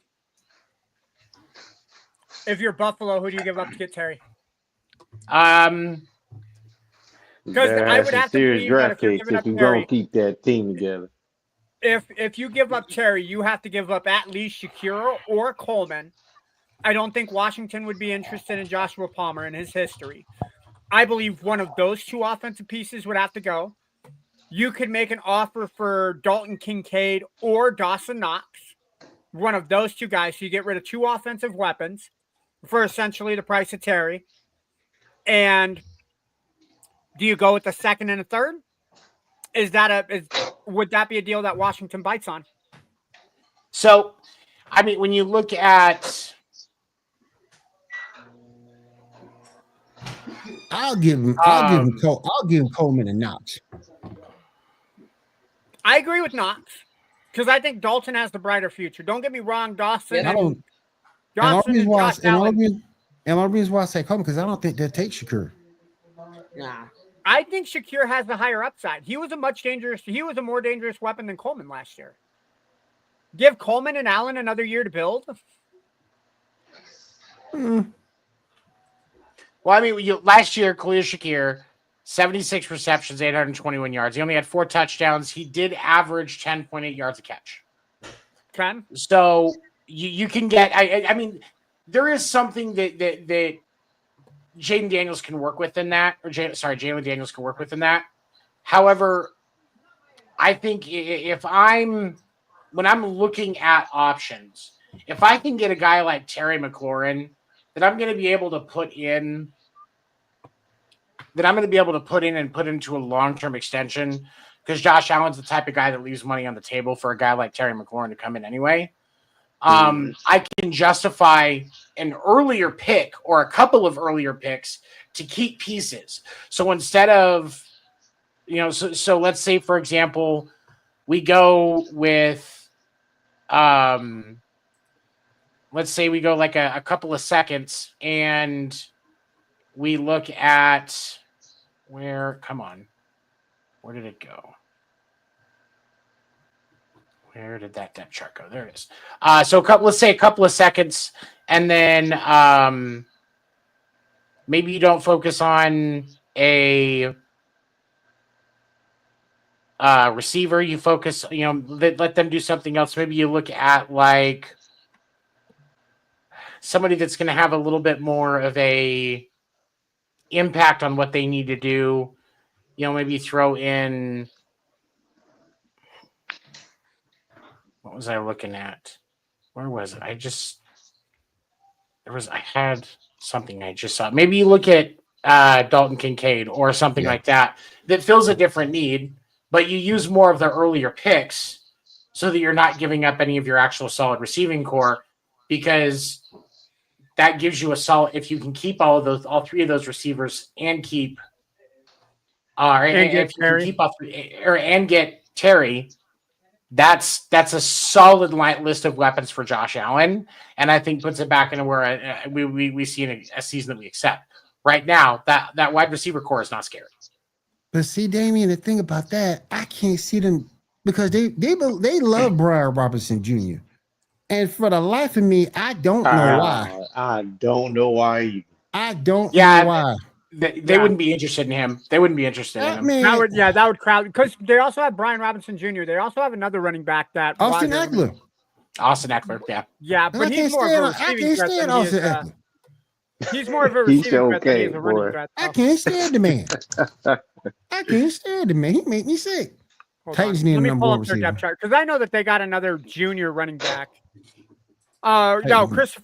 If you're Buffalo, who do you give up to get Terry? Because I would have to believe that if you're giving up you're Terry, gonna keep that team together. If you give up Terry, you have to give up at least Shakira or Coleman. I don't think Washington would be interested in Joshua Palmer and his history. I believe one of those two offensive pieces would have to go. You could make an offer for Dalton Kincaid or Dawson Knox, one of those two guys. So you get rid of two offensive weapons for essentially the price of Terry. And do you go with the second and a third? Would that be a deal that Washington bites on? So, I mean, when you look at, I'll give him Coleman and Knox. I agree with Knox because I think Dalton has the brighter future. Don't get me wrong, Dawson. And the reason why I say Coleman because I don't think they'll take Shakir. Nah. I think Shakir has the higher upside. He was a more dangerous weapon than Coleman last year. Give Coleman and Allen another year to build. Well, I mean, last year, Khalil Shakir, 76 receptions, 821 yards. He only had 4 touchdowns. He did average 10.8 yards a catch. Okay. So you can get. I mean, there is something that Jaden Daniels can work with in that, Jalen Daniels can work with in that. However, I think when I'm looking at options, if I can get a guy like Terry McLaurin that I'm going to be able to put in and put into a long-term extension, because Josh Allen's the type of guy that leaves money on the table for a guy like Terry McLaurin to come in anyway. I can justify an earlier pick or a couple of earlier picks to keep pieces. So instead of, so let's say, for example, we go with, let's say we go like a couple of seconds and we look at where did it go? Where did that depth chart go? There it is. So let's say a couple of seconds, and then maybe you don't focus on a receiver. You focus, let them do something else. Maybe you look at like somebody that's going to have a little bit more of a impact on what they need to do. Maybe throw in. What was I looking at? Where was it? I had something I just saw. Maybe you look at Dalton Kincaid or something like that fills a different need, but you use more of the earlier picks so that you're not giving up any of your actual solid receiving core, because that gives you a solid, if you can keep all 3 of those receivers and keep get Terry, that's a solid list of weapons for Josh Allen, and I think puts it back into where we see in a season that we accept. Right now, that wide receiver core is not scary. But see, Damian, the thing about that, I can't see them because they love Brian Robinson Jr. And for the life of me, I don't know why. I don't know why either. I don't know why. They wouldn't be interested in him. They wouldn't be interested in him. That would crowd, because they also have Brian Robinson Jr. They also have another running back that Austin Eckler. Austin Eckler, yeah. Yeah, but he's more of a receiving threat than he is. He's more of a He receiving threat than he is okay, a running boy. threat. I So. can't stand the man. I can't stand the man. He make me sick. Hold Titans on. need a Let me number pull one up their receiver. depth chart because I know that they got another junior running back. No, Chris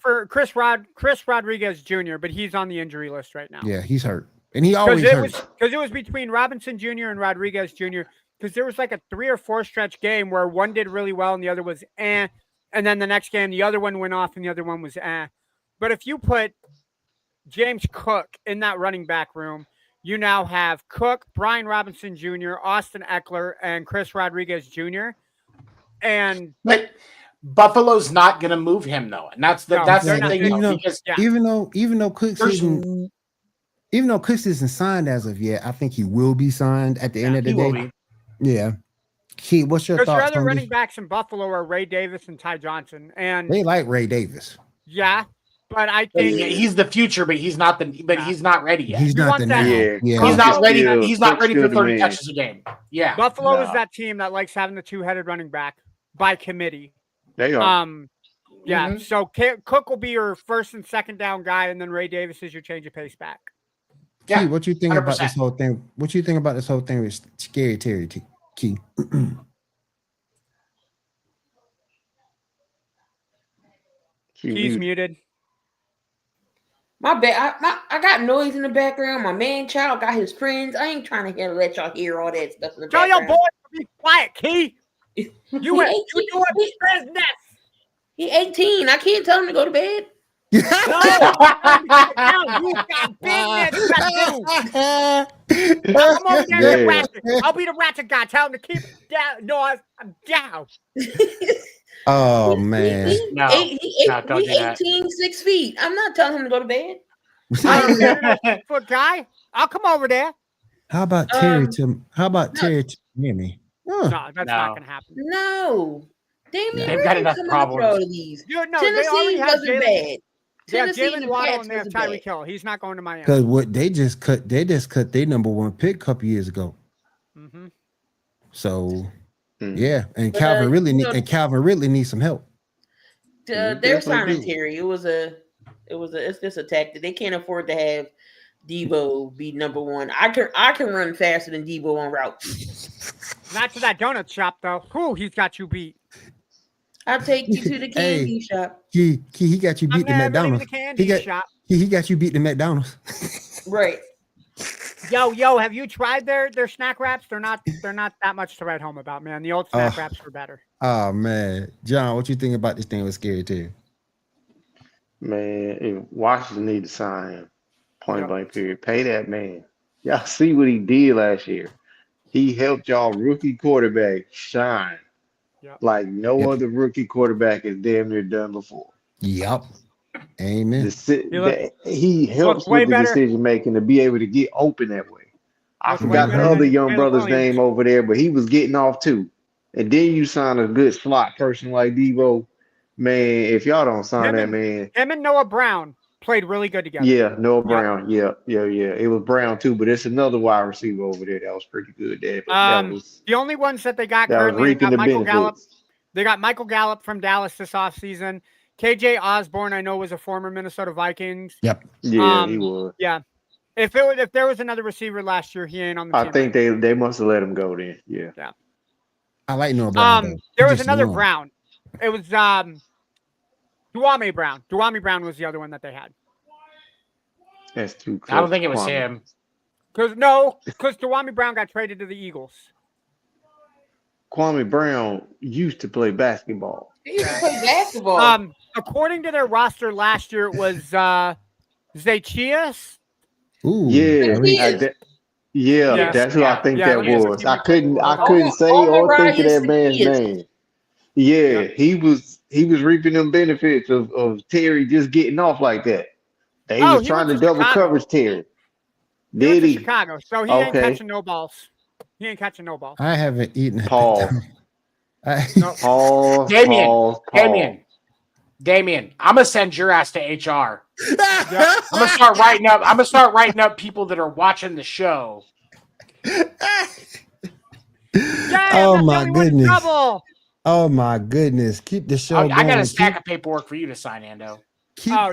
Rodriguez Jr., but he's on the injury list right now. Yeah, he's hurt, and he always hurt. Because it was between Robinson Jr. and Rodriguez Jr. Because there was like a 3 or 4 stretch game where one did really well and the other was and then the next game the other one went off and the other one was But if you put James Cook in that running back room, you now have Cook, Brian Robinson Jr., Austin Eckler, and Chris Rodriguez Jr. But Buffalo's not going to move him though, and that's the thing. Even though Cooks isn't signed as of yet, I think he will be signed at the end of the day. Yeah. Key, what's your thoughts? Because your other on running this? backs in Buffalo are Ray Davis and Ty Johnson, and they like Ray Davis. Yeah, but I think he's the future, but he's not he's not ready yet. He's not the now. Yeah, he's not ready. He's not ready for 30 catches a game. Yeah, Buffalo is that team that likes having the 2-headed running back by committee. They are. Yeah. So Cook will be your first and second down guy, and then Ray Davis is your change of pace back. Yeah. Key, what you think 100%. about this whole thing? What you think about this whole thing with Scary Terry? Key. He's muted. My bad. I got noise in the background. My man child got his friends. I ain't trying to let y'all hear all that stuff in the Tell background. your boy to be quiet, Key. You doing business. He 18. I can't tell him to go to bed. No, you got business to do. I'm over there the ratchet. I'll be the ratchet guy. Tell him to keep it down. No, I'm down. Oh man. He 18, 6 feet. I'm not telling him to go to bed. I'm a 6-foot guy. I'll come over there. How about Terry Terry to Miami? No, that's not gonna happen. No. They've got enough problems. Tennessee wasn't bad. Jalen Waddle and they have Tyreek Hill. He's not going to Miami. Because what they just cut their number one pick a couple years ago. Mm-hmm. So yeah, and Calvin Ridley needs some help. They're signing Terry. It's just a tactic. They can't afford to have Debo be number one. I can run faster than Debo on routes. Not to that donut shop though. Who he's got you beat. I'll take you to the candy shop. He got you beat the McDonald's. He got you beat the McDonald's. Right. Yo, have you tried their snack wraps? They're not that much to write home about, man. The old snack wraps were better. Oh man. John, what you think about this thing with Scary Terry? Man, Washington need to sign him. Point blank period. Pay that man. Y'all see what he did last year. He helped y'all rookie quarterback shine. Like no other rookie quarterback has damn near done before. Yep. Amen. He helps with the decision making to be able to get open that way. I forgot the other young brother's name over there, but he was getting off too. And then you sign a good slot person like Debo. Man, if y'all don't sign that man. Him and Noah Brown played really good together. Yeah, Noah Brown. Yeah. It was Brown too, but it's another wide receiver over there that was pretty good there. But the only ones that they got currently got Michael Gallup. They got Michael Gallup from Dallas this offseason. KJ Osborne, I know, was a former Minnesota Vikings. Yep. Yeah, he was. Yeah. If there was another receiver last year, he ain't on the team. I think they must have let him go then. Yeah. Yeah. I like Noah Brown. There was another Brown. It was Duame Brown. Duame Brown was the other one that they had. That's too close. I don't think it was him. Because Duame Brown got traded to the Eagles. Kwame Brown used to play basketball. He used to play basketball. According to their roster last year, it was Zaccheaus. Ooh, that's who I think that was. I couldn't say or think of that man's name. Yeah, he was reaping them benefits of Terry just getting off like that. They was trying to double coverage Terry. Did he? Chicago, so he ain't catching no balls. He ain't catching no balls. I haven't eaten. Paul. Damien, I'm gonna send your ass to HR. I'm gonna start writing up people that are watching the show. Oh my goodness! Oh my goodness! Keep the show going. I got a stack of paperwork for you to sign, Ando.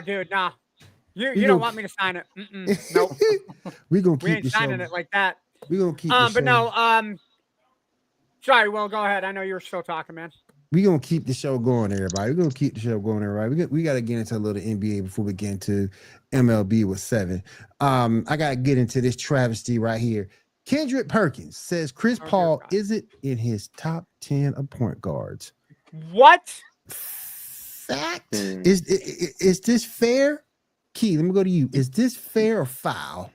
Dude, nah. You don't want me to sign it? Nope. We're gonna We keep ain't the show. signing it like that. We're gonna keep the show. But no, sorry, Will, go ahead. I know you were still talking, man. We're gonna keep the show going, everybody. We're gonna keep the show going, everybody. We gotta get into a little NBA before we get into MLB with 7. I gotta get into this travesty right here. Kendrick Perkins says Chris Paul isn't in his top 10 of point guards. What? Fact. Is this fair? Key, let me go to you. Is this fair or foul?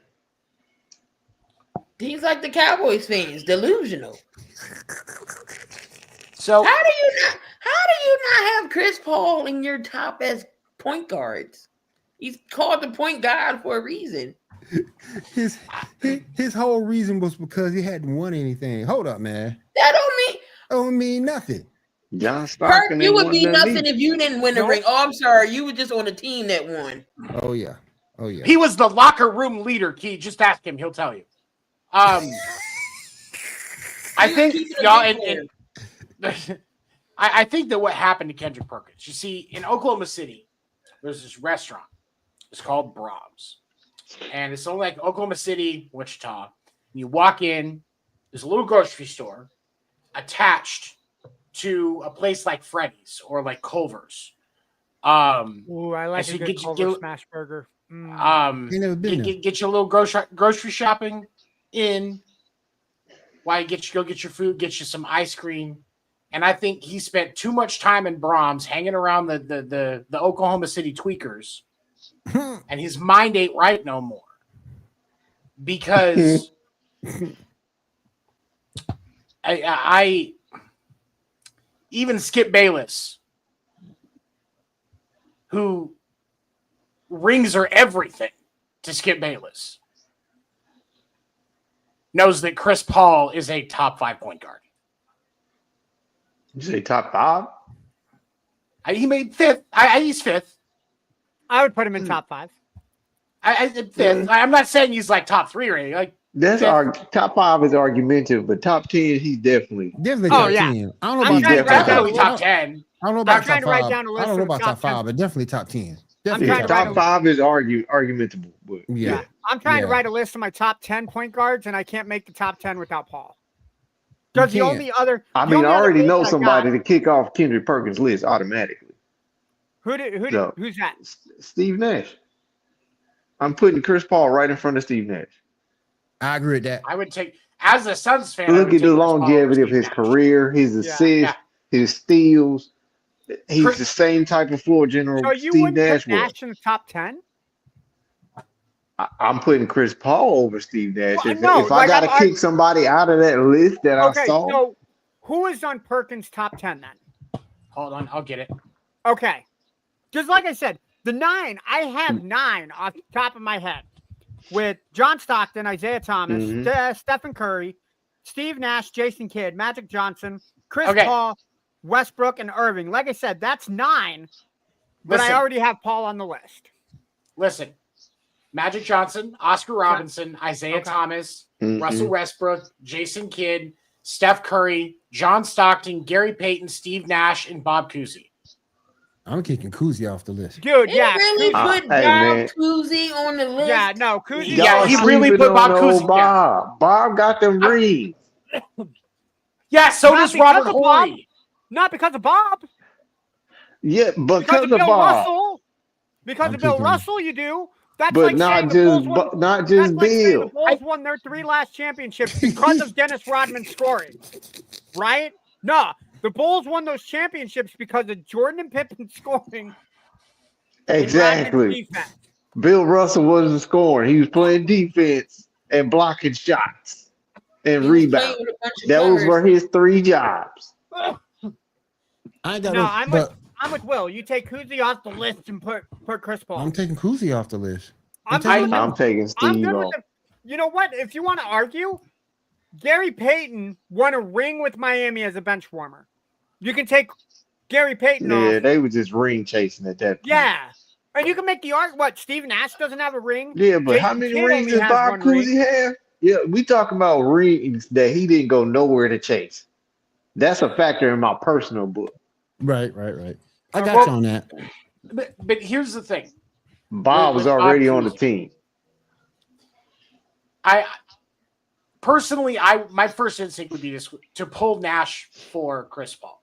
He's like the Cowboys fans, delusional. So how do you not have Chris Paul in your top as point guards? He's called the point guard for a reason. His whole reason was because he hadn't won anything. Hold up, man. That don't mean nothing. John Stockton. You would be nothing if you didn't win the ring. Oh, I'm sorry. You were just on a team that won. Oh yeah. He was the locker room leader, Key. Just ask him. He'll tell you. I think y'all and I think that what happened to Kendrick Perkins, you see, in Oklahoma City, there's this restaurant. It's called Brahms. And it's only like Oklahoma City, Wichita. You walk in, there's a little grocery store attached to a place like Freddy's or like Culver's. Ooh, I like a good Culver's smash burger. Get your little grocery shopping in. Why go get your food, get you some ice cream. And I think he spent too much time in Brahms hanging around the Oklahoma City tweakers. And his mind ain't right no more. Because I even Skip Bayless, who rings are everything to Skip Bayless, knows that Chris Paul is a top 5 point guard. You say top 5? He made 5th. He's 5th. I would put him in top 5. 5th. I'm not saying he's like top 3 or anything. Like that's our top 5 is argumentative, but top 10 he's definitely top 10. I don't know about definitely top 10. I don't know about top 5. I don't know about top 5, but definitely top 10. Definitely top 5 is argumentable. But yeah. I'm trying to write a list of my top 10 point guards, and I can't make the top 10 without Paul. Because the only other, I already know somebody to kick off Kendrick Perkins' list automatically. Who's that? Steve Nash. I'm putting Chris Paul right in front of Steve Nash. I agree with that. I would take, as a Suns fan, look at the longevity of his career, his assists, his steals. He's the same type of floor general Steve Nash was. Nash in the top 10? I'm putting Chris Paul over Steve Nash. Well, if I got to kick somebody out of that list that I saw. So who is on Perkins' top 10 then? Hold on, I'll get it. Okay. Just like I said, the 9, I have 9 off the top of my head with John Stockton, Isaiah Thomas, Stephen Curry, Steve Nash, Jason Kidd, Magic Johnson, Chris Paul, Westbrook, and Irving. Like I said, that's 9, but I already have Paul on the list. Listen, Magic Johnson, Oscar Robinson, Isaiah Thomas, Russell Westbrook, Jason Kidd, Steph Curry, John Stockton, Gary Payton, Steve Nash, and Bob Cousy. I'm kicking Cousy off the list. Dude, really put Bob Cousy on the list? Yeah, no, Cousy. Yeah, he really put Bob Cousy. Bob got them rings. Yeah, so does Robert Horry. Not because of Bob. Yeah, because of Bill Bob. Russell. Because of Bill Russell, you do. That's but like not just Bill. The Bulls won their 3 last championships because of Dennis Rodman scoring, right? No, the Bulls won those championships because of Jordan and Pippen scoring. Exactly. Bill Russell wasn't scoring; he was playing defense and blocking shots and rebounding. Those were his 3 jobs. I'm with Will. You take Cousy off the list and put Chris Paul. I'm taking Cousy off the list. I'm taking Steve off. You know what? If you want to argue, Gary Payton won a ring with Miami as a bench warmer. You can take Gary Payton off. Yeah, they were just ring chasing at that point. Yeah. And you can make the argument, what, Steve Nash doesn't have a ring? Yeah, but how many rings does Bob Cousy have? Yeah, we talking about rings that he didn't go nowhere to chase. That's a factor in my personal book. Right. I got you on that. But here's the thing. Bob was already on the team. I personally, my first instinct would be to pull Nash for Chris Paul.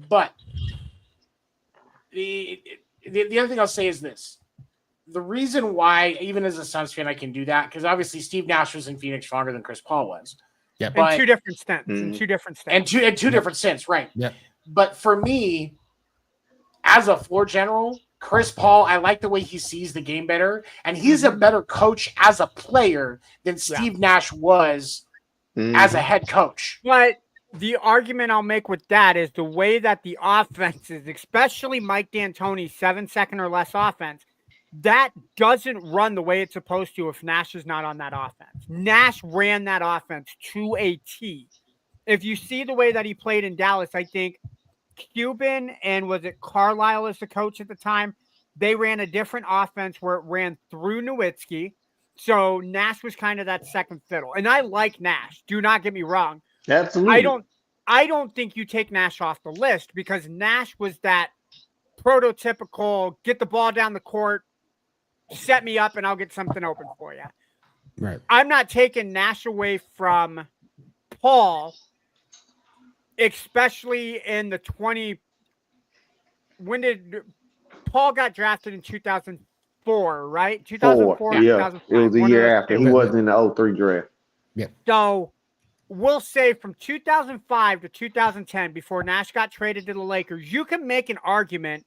But the other thing I'll say is this. The reason why, even as a Suns fan, I can do that, because obviously Steve Nash was in Phoenix longer than Chris Paul was. Yeah, in two different stints. In two different stints. And two different stints, right? Yeah. But for me, as a floor general, Chris Paul, I like the way he sees the game better, and he's a better coach as a player than Steve Nash was as a head coach. But the argument I'll make with that is the way that the offenses, especially Mike D'Antoni's 7-second or less offense, that doesn't run the way it's supposed to if Nash is not on that offense. Nash ran that offense to a T. If you see the way that he played in Dallas, I think Cuban and was it Carlisle as the coach at the time, they ran a different offense where it ran through Nowitzki. So Nash was kind of that second fiddle. And I like Nash. Do not get me wrong. Absolutely. I don't think you take Nash off the list because Nash was that prototypical get the ball down the court, set me up, and I'll get something open for you. Right. I'm not taking Nash away from Paul, especially in the 20. When did Paul got drafted in 2004, right? 2004, yeah. 2005. It was the year after. He wasn't in the 03 draft. Yeah. So we'll say from 2005 to 2010, before Nash got traded to the Lakers, you can make an argument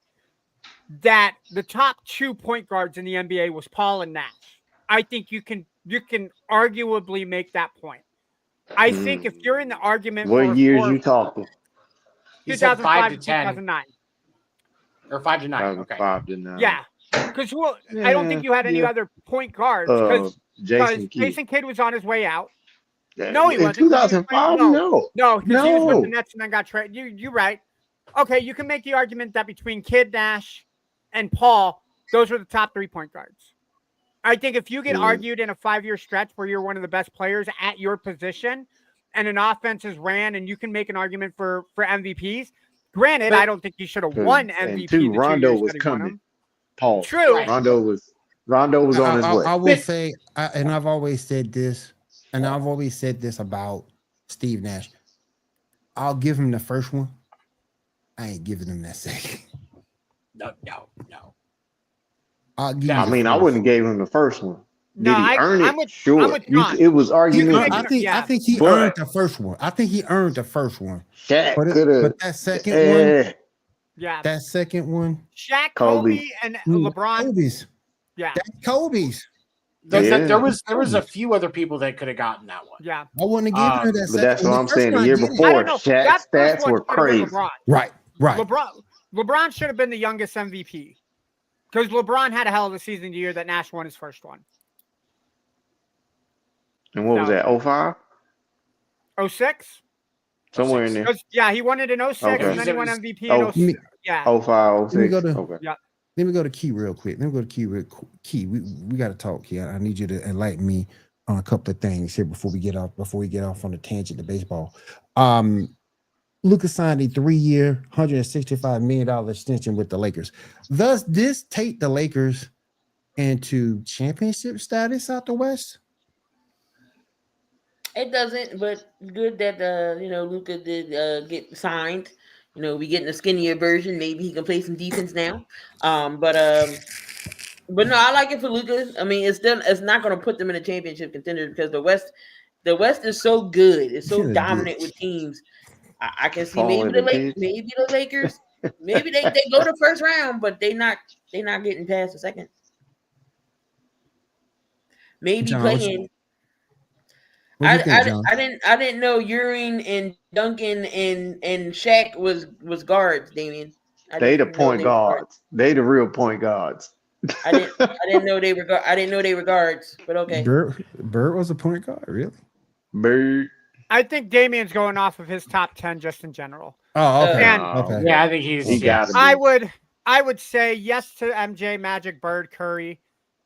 that the top 2 point guards in the NBA was Paul and Nash. I think you can arguably make that point. I think if you're in the argument, what years you talking? 2005 to 2009, or 5 to 9. Okay, 5 to 9. Yeah, because I don't think you had any other point guards because Jason Kidd was on his way out. No, he wasn't. 2005? No, because he was with the Nets and then got traded. You're right. Okay, you can make the argument that between Kidd, Nash, and Paul, those were the top 3 point guards. I think if you get argued in a 5-year stretch where you're one of the best players at your position and an offense is ran and you can make an argument for MVPs, granted, I don't think you should have won MVP. And Rondo was coming. Paul. True. Rondo was on his way. I will say, and I've always said this, about Steve Nash. I'll give him the first one. I ain't giving him that second. No. I wouldn't have gave him the first one. Did he earn it? Sure. It was argument. I think he earned the first one. Shaq but that second one, yeah, that second one, Shaq, Kobe, and LeBron. Kobe's. Yeah, that's Kobe's. There was a few other people that could have gotten that one. Yeah, I wouldn't have given her that. But that's what I'm saying. The year before, Shaq's stats were crazy. Right. LeBron should have been the youngest MVP because LeBron had a hell of a season the year that Nash won his first one. And what was that? 05? 06? Somewhere in there. Yeah, he won it in 06, and then he won MVP in 06. Yeah. 05, 06. Let me go to Key real quick. Key, we got to talk here. I need you to enlighten me on a couple of things here before we get off on the tangent of baseball. Lucas signed a 3-year, $165 million extension with the Lakers. Does this take the Lakers into championship status out the West? It doesn't, but good that Luka did get signed. We getting a skinnier version. Maybe he can play some defense now. But no, I like it for Luka. I mean, it's not going to put them in a championship contender because the West is so good. It's so dominant with teams. I can see maybe the Lakers, maybe they go to first round, but they're not getting past the second. Maybe playing. I didn't know Urine and Duncan and Shaq was guards, Damian. They the point guards. They the real point guards. I didn't know they were guards, but okay. Bird was a point guard, really? Bird. I think Damian's going off of his top 10 just in general. Oh, okay. Okay. Yeah, I think he got it. I would say yes to MJ, Magic, Bird, Curry.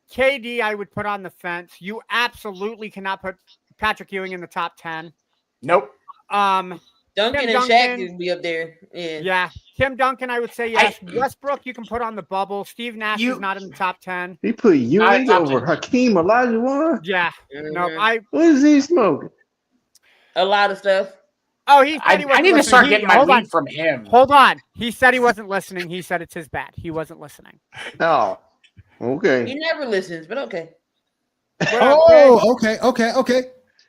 KD, I would put on the fence. You absolutely cannot put Patrick Ewing in the top 10. Nope. Duncan and Shaq would be up there. Yeah. Tim Duncan, I would say yes. Westbrook, you can put on the bubble. Steve Nash is not in the top 10. He put Ewing over Hakeem Olajuwon. Yeah. No, What is he smoking? A lot of stuff. Oh, he said he wasn't I need to listening. start getting my weed from him. Hold on. He said he wasn't listening. He said it's his bad. He wasn't listening. Oh, okay. He never listens, but okay. Oh, okay.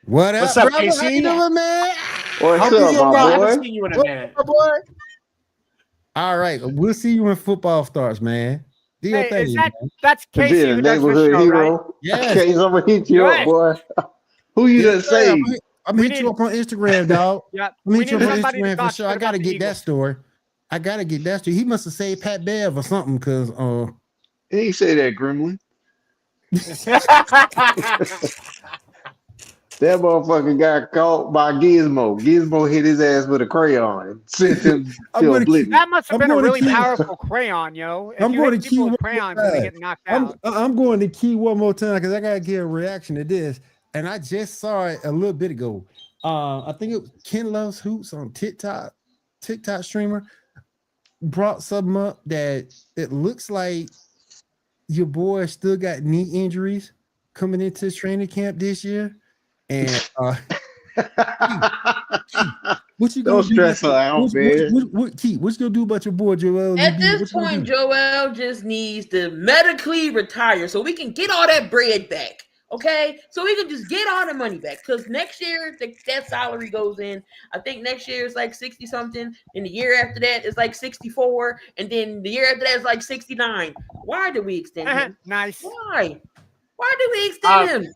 What's up, brother? KC? How you doing, man? What's up, my boy? I haven't seen you in a minute. All right, we'll see you when football starts, man. Do your thing, that's Casey who does neighborhood the show, hero. right? Yes. Casey, I'm gonna hit you up, boy. Who you done say? I'm gonna hit you up on Instagram, dog. Yeah, I'm gonna hit you up on Instagram for sure. I gotta get that story. He must have saved Pat Bev or something, because he ain't say that, Gremlin. That motherfucker got caught by Gizmo. Gizmo hit his ass with a crayon and sent him to oblivion. That must have been a really powerful crayon, yo. If I'm you going hit to people key with crayons and they get knocked out. I'm going to key one more time because I gotta get a reaction to this. And I just saw it a little bit ago. I think it was Ken Loves Hoops on TikTok streamer brought something up that it looks like your boy still got knee injuries coming into his training camp this year. And what you gonna don't stress her out, man. What you gonna do about your boy Joel? At this point, Joel just needs to medically retire so we can get all that bread back. Okay, so we can just get all the money back, because next year that salary goes in. I think next year is like 60 something, and the year after that is like 64, and then the year after that is like 69. Why do we extend him? Nice. Why do we extend him?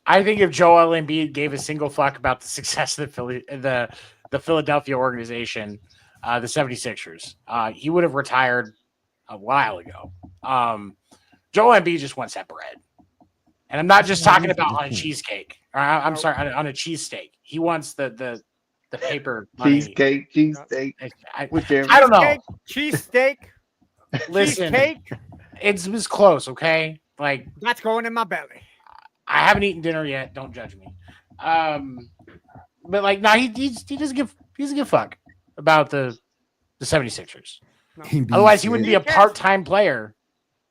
I think if Joel Embiid gave a single fuck about the success of the Philadelphia organization, the 76ers, he would have retired a while ago. Joel Embiid just wants that bread. And I'm not just talking about on a cheesecake. I'm sorry, on a cheesesteak. He wants the paper money. Cheesesteak. I don't know. Cheesesteak. Listen, Cheesecake. It was close, okay? Like, that's going in my belly. I haven't eaten dinner yet. Don't judge me. But like, he doesn't give a fuck about the 76ers. No. Otherwise, he wouldn't be a part-time player.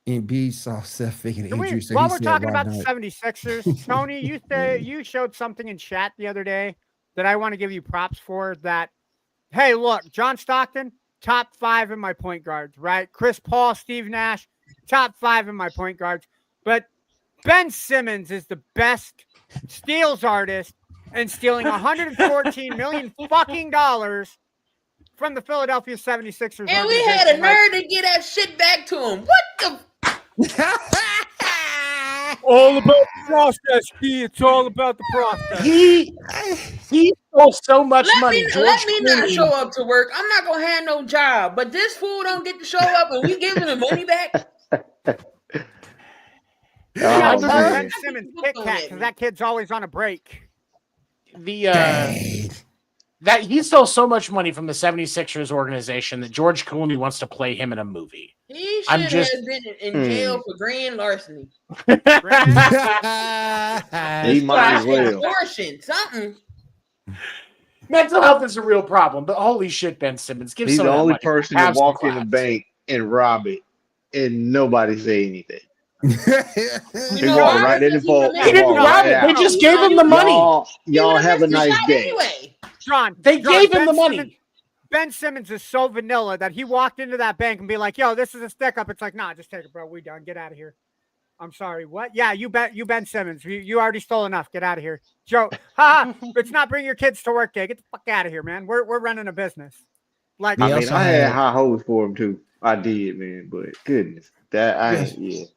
Embiid saw Seth faking an injury. While we're talking about the 76ers, Tony, you showed something in chat the other day that I want to give you props for. That, hey, look, John Stockton, top 5 in my point guards, right? Chris Paul, Steve Nash, top 5 in my point guards. But Ben Simmons is the best steals artist and stealing $114 million fucking dollars from the Philadelphia 76ers. And we had a nerve to get that shit back to him. What the? All about the process, Key. It's all about the process. He stole so much money. Let me not show up to work. I'm not gonna have no job. But this fool don't get to show up, and we giving him money back. Ben Simmons Kit Kat, because that kid's always on a break. That he stole so much money from the 76ers organization that George Clooney wants to play him in a movie. He should have been in jail for grand larceny. He might as well. Extortion, something. Mental health is a real problem, but holy shit, Ben Simmons. He's the only person to walk in the bank and rob it, and nobody say anything. He walked right in the vault. He didn't rob it. They just gave him the money. Y'all have a nice day. Anyway. They gave him the money. Ben Simmons is so vanilla that he walked into that bank and be like, "Yo, this is a stick up." It's like, "Nah, just take it, bro. We done. Get out of here." I'm sorry. What? Yeah, you Ben Simmons. You already stole enough. Get out of here, Joe. It's not bring your kids to work day. Get the fuck out of here, man. We're running a business. Like, I had high hopes for him too. I did, man. But goodness, that's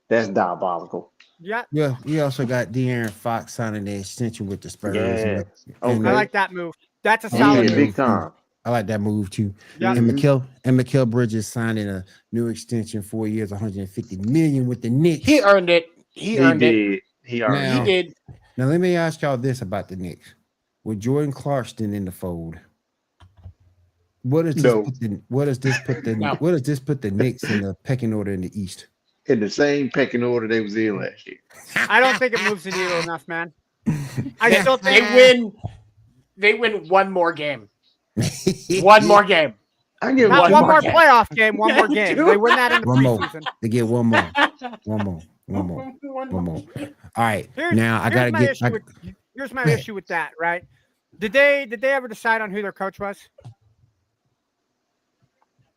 diabolical. Yeah. Yeah. We also got De'Aaron Fox signing the extension with the Spurs. Yeah. I like that move. That's a solid move. Big time. I like that move too. Yeah. And Mikal Bridges signing a new extension, 4 years, $150 million with the Knicks. He earned it. He did. He did. Now let me ask y'all this about the Knicks. With Jordan Clarkson in the fold, what does this put the Knicks in the pecking order in the East? In the same pecking order they was in last year. I don't think it moves the needle enough, man. I still think they win. They win one more game. One more game. I give Not them one two more more. playoff game, one more game. They win that in the One more. preseason. They get one more. One more. One more. One more. All right. Now I gotta get. Here's my issue with that. Right? Did they ever decide on who their coach was?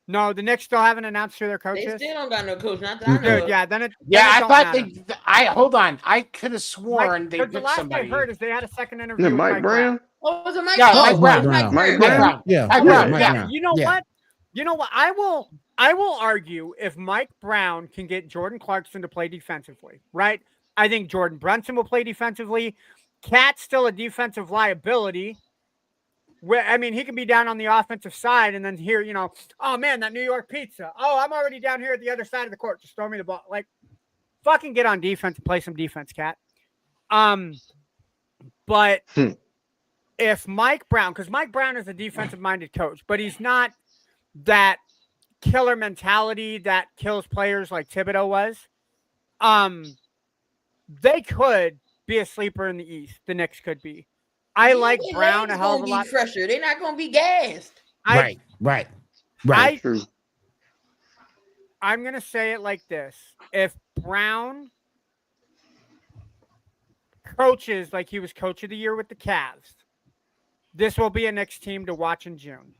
No, the Knicks still haven't announced who their coach They is. still don't got no coach. Not that I know. Dude, yeah, then it. Yeah, then it I don't thought matter. they. Hold on. I could have sworn they The picked last somebody. I heard is they had a second interview. Yeah, with Mike Brown. Oh, was it Mike? Yeah, Brown? Mike Brown. Mike Mike Brown. Brown. Yeah. Mike Yeah. Brown. Mike Yeah. Brown. You know Yeah. what? You know what? I will argue if Mike Brown can get Jordan Clarkson to play defensively, right? I think Jordan Brunson will play defensively. Cat's still a defensive liability. I mean, he can be down on the offensive side and then here, oh man, that New York pizza. Oh, I'm already down here at the other side of the court. Just throw me the ball. Like, fucking get on defense and play some defense, Cat. But if Mike Brown, because Mike Brown is a defensive-minded coach, but he's not that killer mentality that kills players like Thibodeau was. They could be a sleeper in the East. The Knicks could be. I like Brown a hell of a lot. Fresher. They're not going to be gassed. Right. True. I'm going to say it like this. If Brown coaches like he was coach of the year with the Cavs, this will be a Knicks team to watch in June.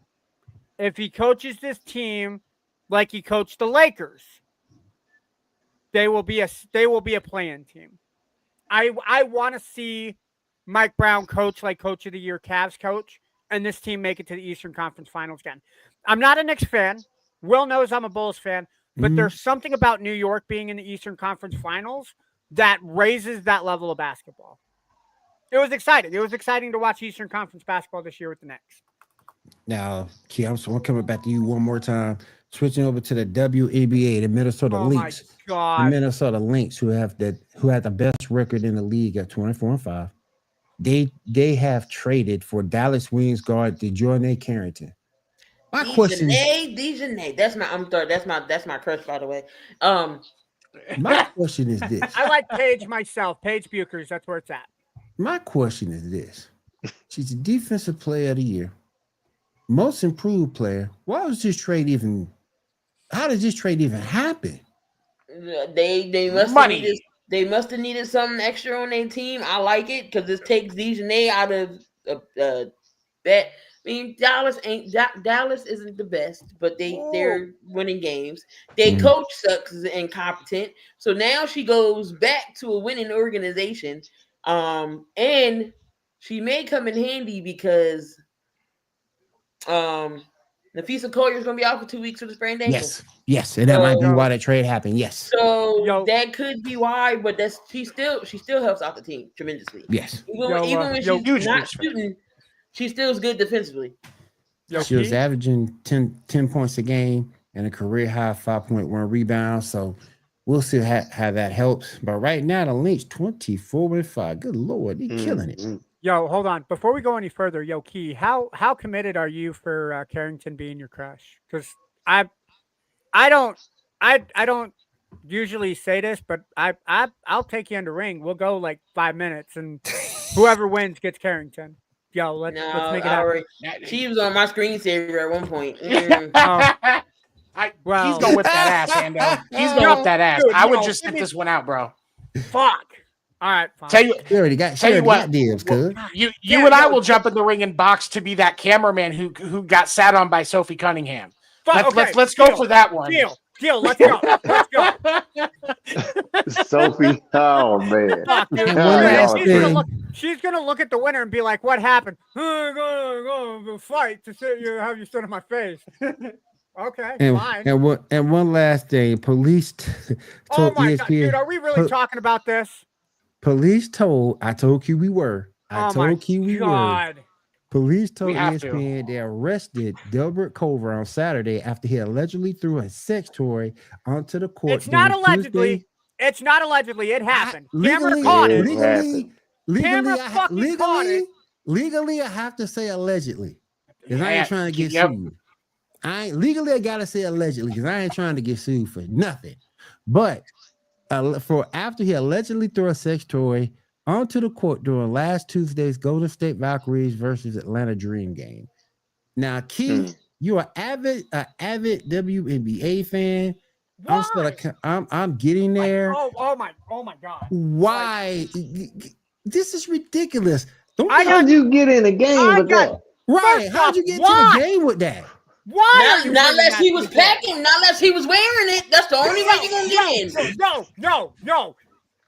If he coaches this team like he coached the Lakers, they will be a play-in team. I want to see Mike Brown coach like coach of the year Cavs coach, and this team make it to the Eastern Conference Finals again. I'm not a Knicks fan. Will knows I'm a Bulls fan, but there's something about New York being in the Eastern Conference Finals that raises that level of basketball. It was exciting. It was exciting to watch Eastern Conference basketball this year with the Knicks. Now, Key, I'm coming back to you one more time. Switching over to the WABA, the Minnesota Lynx. My God. The Minnesota Lynx, who had the best record in the league at 24-5. They have traded for Dallas Wings guard DeJourne Carrington. My question is, Dejanay. That's my crush, by the way. My question is this. I like Paige myself. Paige Buchers, that's where it's at. My question is this. She's the defensive player of the year. Most improved player. Why was this trade even? How did this trade even happen? They must have needed something extra on their team. I like it because this takes Dejanay out of that. I mean, Dallas isn't the best, but they're winning games. Their coach sucks and incompetent. So now she goes back to a winning organization. And she may come in handy because Nafisa Collier is going to be out for 2 weeks with a sprained ankle. Yes, and that might be why that trade happened. Yes. So that could be why, but she still helps out the team tremendously. Yes. Even when she's not shooting, she still is good defensively. She was averaging 10 points a game and a career high 5.1 rebounds. So we'll see how that helps. But right now, the Lynx 24-5. Good Lord, they're killing it. Yo, hold on. Before we go any further, Key, how committed are you for Carrington being your crush? Because I don't usually say this, but I'll take you in the ring. We'll go like 5 minutes, and whoever wins gets Carrington. Yo, let's make it happen. She was on my screensaver at one point. He's going with that ass, Ando. He's going with that ass. Dude, I would just sit this one out, bro. Fuck. All right, fine. She already got dibs, cuz. You and I will jump in the ring and box to be that cameraman who got sat on by Sophie Cunningham. Let's go for that one. Deal. Let's go. Sophie, oh man. Fuck, she's gonna look at the winner and be like, "What happened? I'm gonna fight to have you stood in my face." Okay, fine. And one last thing, police told my ESPN. God, dude, are we really talking about this? Police told. I told you we were. Police told ESPN they arrested Delbert Culver on Saturday after he allegedly threw a sex toy onto the court. It's not allegedly. Tuesday. It's not allegedly. It happened. Camera caught it. Legally, I have to say allegedly because I ain't trying to get sued. I gotta say allegedly because I ain't trying to get sued for nothing. But after he allegedly threw a sex toy On to the court during last Tuesday's Golden State Valkyries versus Atlanta Dream game. Now, Keith, you're an avid WNBA fan. Why? I'm getting there. Oh my God. Why? This is ridiculous. How'd you get in a game with that? Right. How'd you get to the game with that? Why? Not unless he was packing, not unless he was wearing it. That's the only way you're gonna get in. No.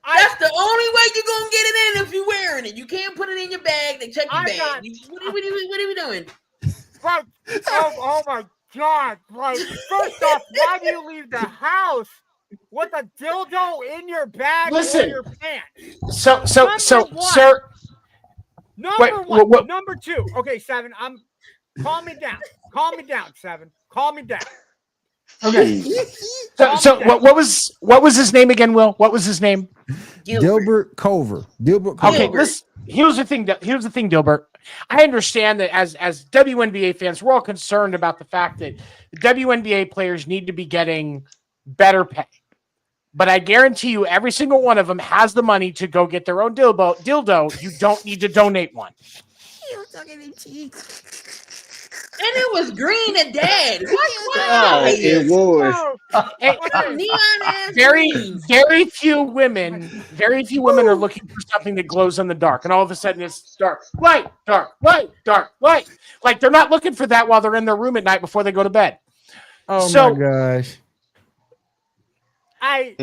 That's the only way you're gonna get it in if you're wearing it. You can't put it in your bag. They check your bag. What are we doing? Right. Oh my God. Like, first off, why do you leave the house with a dildo in your bag or your pants? So, sir. Number one. Number two. Okay, Seven. Calm me down, Seven. Calm me down. Okay. So what was his name again, Will? What was his name? Dilbert Culver. Okay, here's the thing, Dilbert. I understand that as WNBA fans, we're all concerned about the fact that the WNBA players need to be getting better pay. But I guarantee you, every single one of them has the money to go get their own dildo. You don't need to donate one. And it was green and dead. Oh, it was. Neon ass Very few women are looking for something that glows in the dark, and all of a sudden it's dark, light, dark, light, dark, light. Like they're not looking for that while they're in their room at night before they go to bed. Oh my gosh. I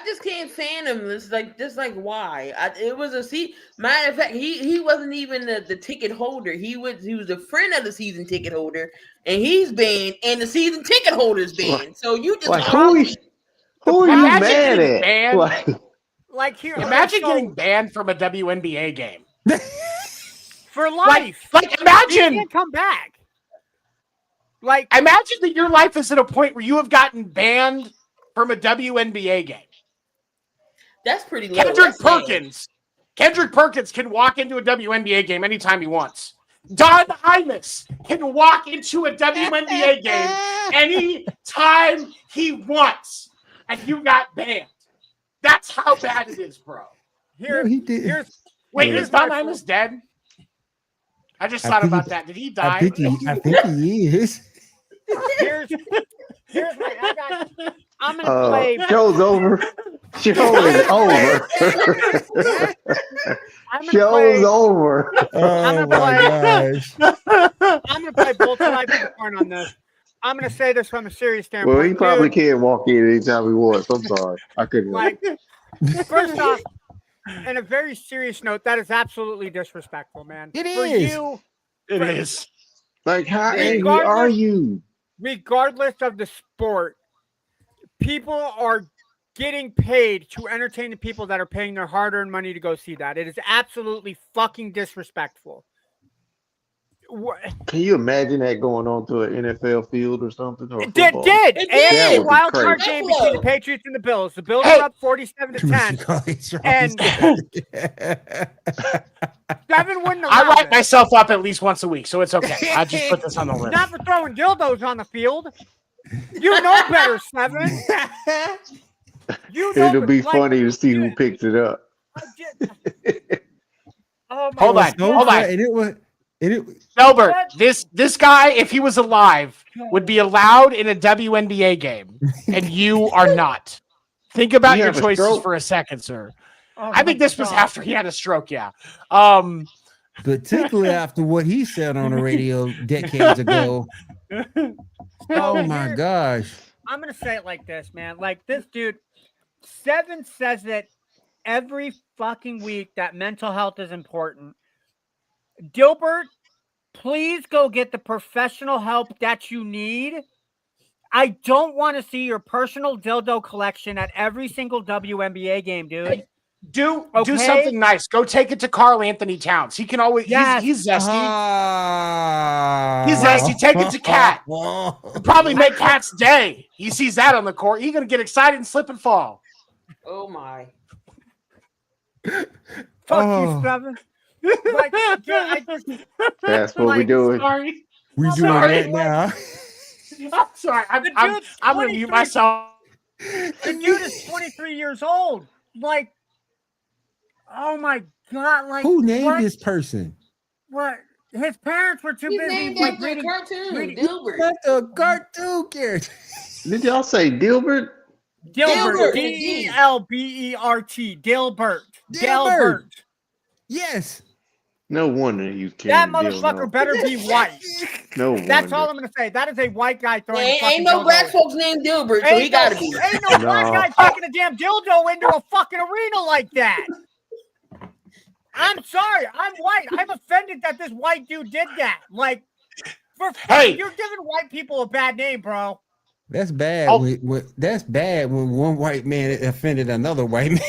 just can't fan him. It's like why? It was matter of fact, he wasn't even the ticket holder. He was a friend of the season ticket holder, and he's banned, and the season ticket holder's banned. So you just who are you mad at? Imagine getting banned from a WNBA game for life. Like imagine you can't come back. Like imagine that your life is at a point where you have gotten banned from a WNBA game. That's pretty low. Kendrick Perkins can walk into a WNBA game anytime he wants. Don Imus can walk into a WNBA game anytime he wants, and you got banned. That's how bad it is, bro. He did. Wait, is Don Imus dead? I just thought about that. Did he die? I think he is. I'm gonna play. Show's over. Show is over. Show's over. Oh my gosh. I'm gonna play both sides of the coin on this. I'm gonna say this from a serious standpoint. Well, he probably can't walk in anytime he wants. I'm sorry. I couldn't. First off, and a very serious note, that is absolutely disrespectful, man. It is. Like, how angry are you? Regardless of the sport, people are getting paid to entertain the people that are paying their hard-earned money to go see that. It is absolutely fucking disrespectful. Can you imagine that going on to an NFL field or something? Or it did. And a wild card game between the Patriots and the Bills. The Bills are up 47-10. And 7 wouldn't I write myself up at least once a week, so it's okay. I just put this on the list. Not for throwing dildos on the field. You know better, 7. It'll be funny to see who picks it up. Hold on. Albert, this guy, if he was alive, would be allowed in a WNBA game, and you are not. Think about your choices for a second, sir. I think this was after he had a stroke, yeah. Particularly after what he said on the radio decades ago. Oh my gosh. I'm going to say it like this, man. Like this dude, 7 says it every fucking week that mental health is important. Dilbert, please go get the professional help that you need. I don't want to see your personal dildo collection at every single WNBA game, dude. Do something nice. Go take it to Karl Anthony Towns. He can always. Yes. He's zesty. He's zesty. Take it to Cat. Probably make Cat's day. He sees that on the court. He's gonna get excited and slip and fall. Oh my! Fuck you, Seven. That's what we're doing. Sorry. We're doing that now. I'm sorry. I'm gonna mute myself. The dude is 23 years old. Like, Oh my god! Like who named what? this person? What? His parents were too He's busy named like after a reading. cartoon, Dilbert. That's a cartoon character. Did y'all say Dilbert? Dilbert, Dilbert, with a G. Delbert, Dilbert, Dilbert. Yes. No wonder you That carrying motherfucker dildo. better be white. No That's all wonder. I'm gonna say. That is a white guy throwing. Ain't, a fucking ain't no dildo. black folks named Dilbert, so he gotta be. Ain't no black guy taking a damn dildo into a fucking arena like that. I'm sorry. I'm white. I'm offended that this white dude did that. Like, you're giving white people a bad name, bro. That's bad. That's bad when one white man offended another white man.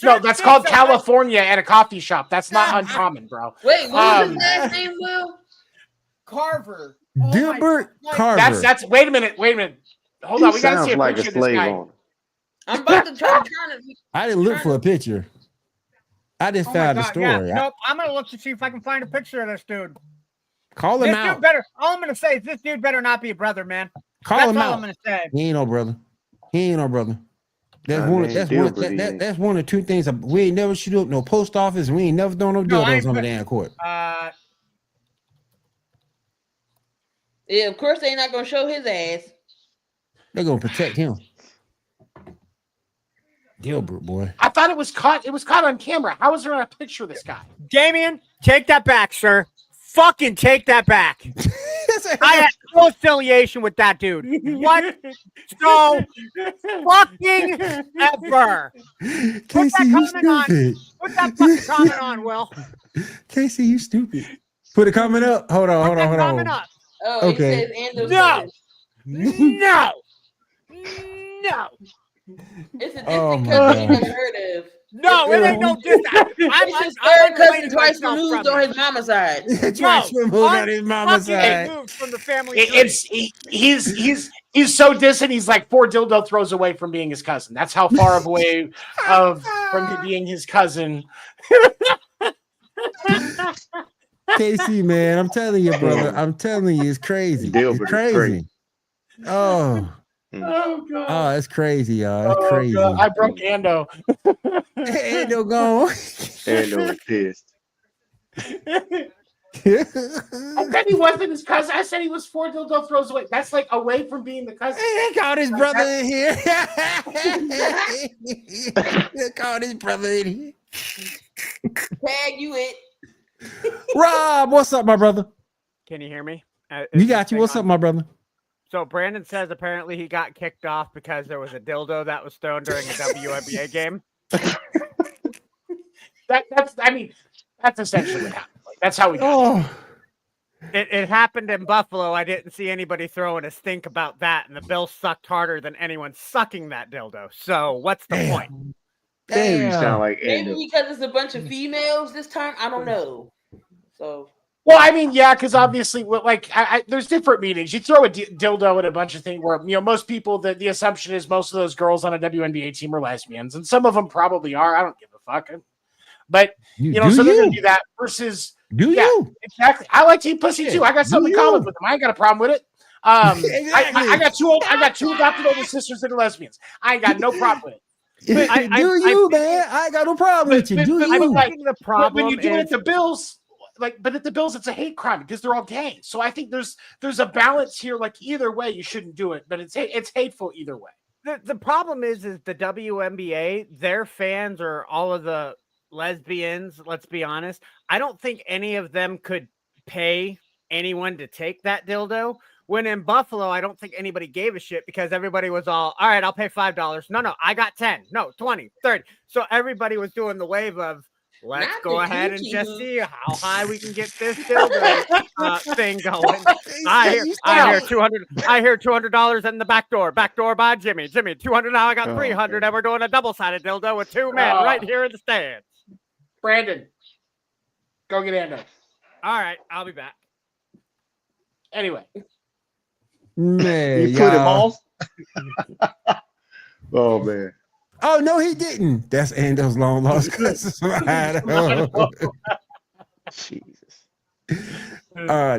No, that's called California at a coffee shop. That's not uncommon, bro. Wait, what was his last name, Will? Carver. Dilbert Carver. That's wait a minute. Hold on, we gotta see a like picture a of this slave guy. owner. I'm about to try to. I didn't look for a picture. I just found the story. Yeah. Nope, I'm gonna look to see if I can find a picture of this dude. Call him out. Dude better. All I'm gonna say is this dude better not be a brother, man. Call him That's all out. I'm gonna say. He ain't no brother. That's that's one of two things. We ain't never shoot up no post office. We ain't never done no dildos on the damn court. Yeah, of course they're not gonna show his ass. They're gonna protect him. Dilbert, boy. I thought it was caught. It was caught on camera. How is there not a picture of this guy? Damien, take that back, sir. Fucking take that back. I had no affiliation with that dude. What? So fucking ever. Casey, you stupid. Put that fucking comment on, Will. Casey, you stupid. Put a comment up. Hold on. Comment up. Oh, okay. He says No. It's a Oh, distant my cousin you God. never heard of. No, it ain't no distant. It's his third cousin twice removed on his mama's side. Twice removed on his mama's side. Removed from the family He's so distant. He's like 4 dildo throws away from being his cousin. That's how far away from being his cousin. Casey, man, I'm telling you, brother. I'm telling you, it's crazy. Dilbert It's crazy. Oh. Oh god. Oh, it's crazy, y'all. It's crazy. God. I broke Ando. Ando gone. Ando is pissed. I said he wasn't his cousin. I said he was 4 dildo throws away. That's like away from being the cousin. He called his brother in here. He called his brother in here. Tag you it. Rob, what's up, my brother? Can you hear me? You got you. What's up, my brother? So Brandon says apparently he got kicked off because there was a dildo that was thrown during a WNBA game. That's essentially what happened. Like, that's how we got it. It happened in Buffalo. I didn't see anybody throwing a stink about that, and the Bills sucked harder than anyone sucking that dildo. So what's the point? Damn, you sound like Maybe Ando. because it's a bunch of females this time. I don't know. So. Well, I mean, yeah, because obviously, there's different meanings. You throw a dildo at a bunch of things where, most people, the assumption is most of those girls on a WNBA team are lesbians, and some of them probably are. I don't give a fuck. But, so they're going to do that versus... you? Exactly. I like to eat pussy, too. I got something in common with them. I ain't got a problem with it. I got two adopted older sisters that are lesbians. I ain't got no problem with it. Man. I ain't got no problem with you. The problem when you do it at the Bills, but at the Bills, it's a hate crime because they're all gay. So I think there's a balance here. Like either way, you shouldn't do it, but it's hateful either way. The problem is the WNBA, their fans are all of the lesbians. Let's be honest. I don't think any of them could pay anyone to take that dildo. When in Buffalo, I don't think anybody gave a shit because everybody was all right, I'll pay $5. No, I got 10. No, 20, 30. So everybody was doing the wave of, let's go ahead and just see how high we can get this dildo thing going. I hear $200. I hear $200 in the back door. Back door by Jimmy. Jimmy, $200. Now I got $300, and we're doing a double-sided dildo with 2 men right here in the stands. Brandon, go get Ando. All right, I'll be back. Anyway. Man, you put him off? Oh, man. Oh, no, he didn't. That's Ando's long lost cousin. Jesus. Oh,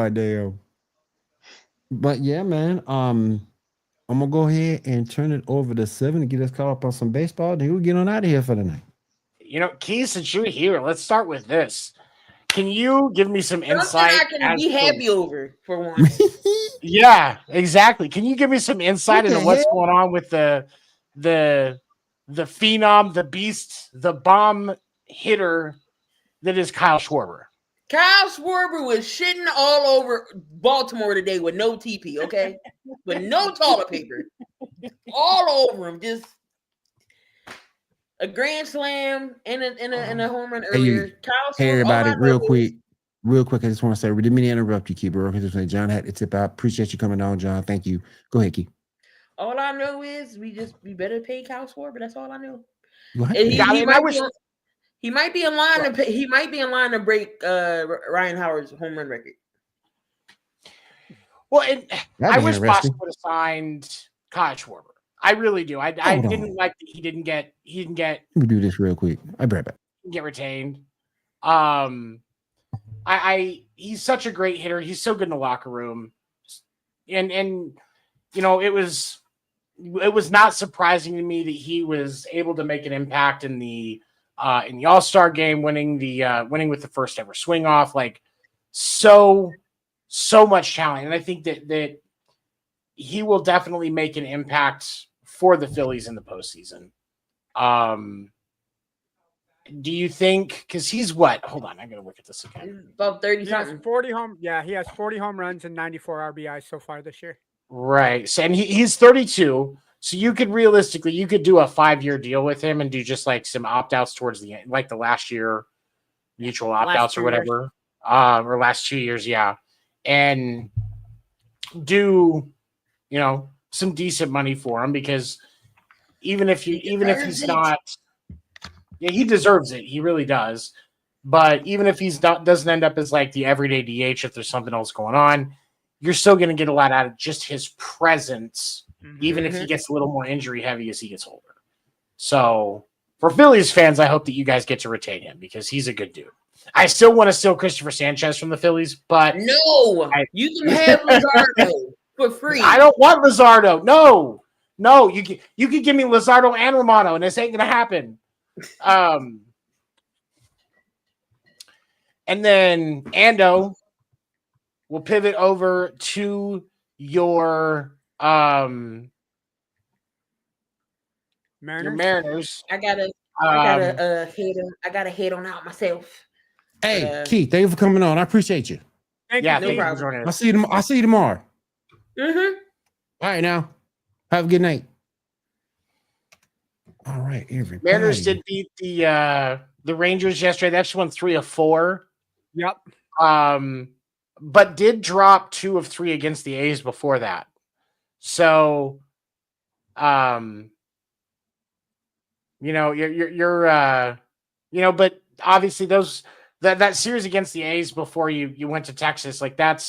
damn. But yeah, man. I'm gonna go ahead and turn it over to 7 to get us caught up on some baseball. Then we'll get on out of here for the night. Keith, since you're here, let's start with this. Can you give me some insight? Something I can be happy over for once. Yeah, exactly. Can you give me some insight into what's going on with the phenom, the beast, the bomb hitter that is Kyle Schwarber? Kyle Schwarber was shitting all over Baltimore today with no TP, okay? With no toilet paper. All over him. Just a grand slam and a home run earlier. Kyle Schwarber, hey everybody, real quick, I just want to say, we didn't mean to interrupt you, Keith, bro. Because John had to tip out. Appreciate you coming on, John. Thank you. Go ahead, Keith. All I know is we better pay Kyle Schwarber. That's all I know. He might be in line to pay, he might be in line to break Ryan Howard's home run record. Well, I wish Boston would have signed Kyle Schwarber. I really do. I didn't like that he didn't get. Let me do this real quick. I'll be right back. Get retained. He's such a great hitter. He's so good in the locker room, and it was not surprising to me that he was able to make an impact in the All-Star game, winning with the first ever swing off. Like so much talent, and I think that he will definitely make an impact for the Phillies in the postseason. Do you think, because he's what? Hold on, I gotta look at this again. About 30 something. 40 home. Yeah, he has 40 home runs and 94 RBIs so far this year. Right. So, and he's 32. So you could do a 5-year deal with him and do just like some opt-outs towards the end, like the last year mutual opt-outs or whatever. Or last 2 years, yeah. And do some decent money for him, because even if he's not, yeah, he deserves it. He really does. But even if doesn't end up as like the everyday DH, if there's something else going on, you're still going to get a lot out of just his presence, even if he gets a little more injury heavy as he gets older. So for Phillies fans, I hope that you guys get to retain him, because he's a good dude. I still want to steal Christopher Sanchez from the Phillies, but you can have Luzardo for free. I don't want Luzardo. No, you could give me Luzardo and Romano, and this ain't gonna happen. And then Ando will pivot over to your Mariners. I gotta hate on out myself. Hey, Keith, thank you for coming on. I appreciate you. Thank you. No problem. I'll see you tomorrow. Mm-hmm. All right, now. Have a good night. All right, everybody. Mariners did beat the Rangers yesterday. That's won 3 of 4. Yep. But did drop 2 of 3 against the A's before that. So, but obviously that series against the A's before you went to Texas, like that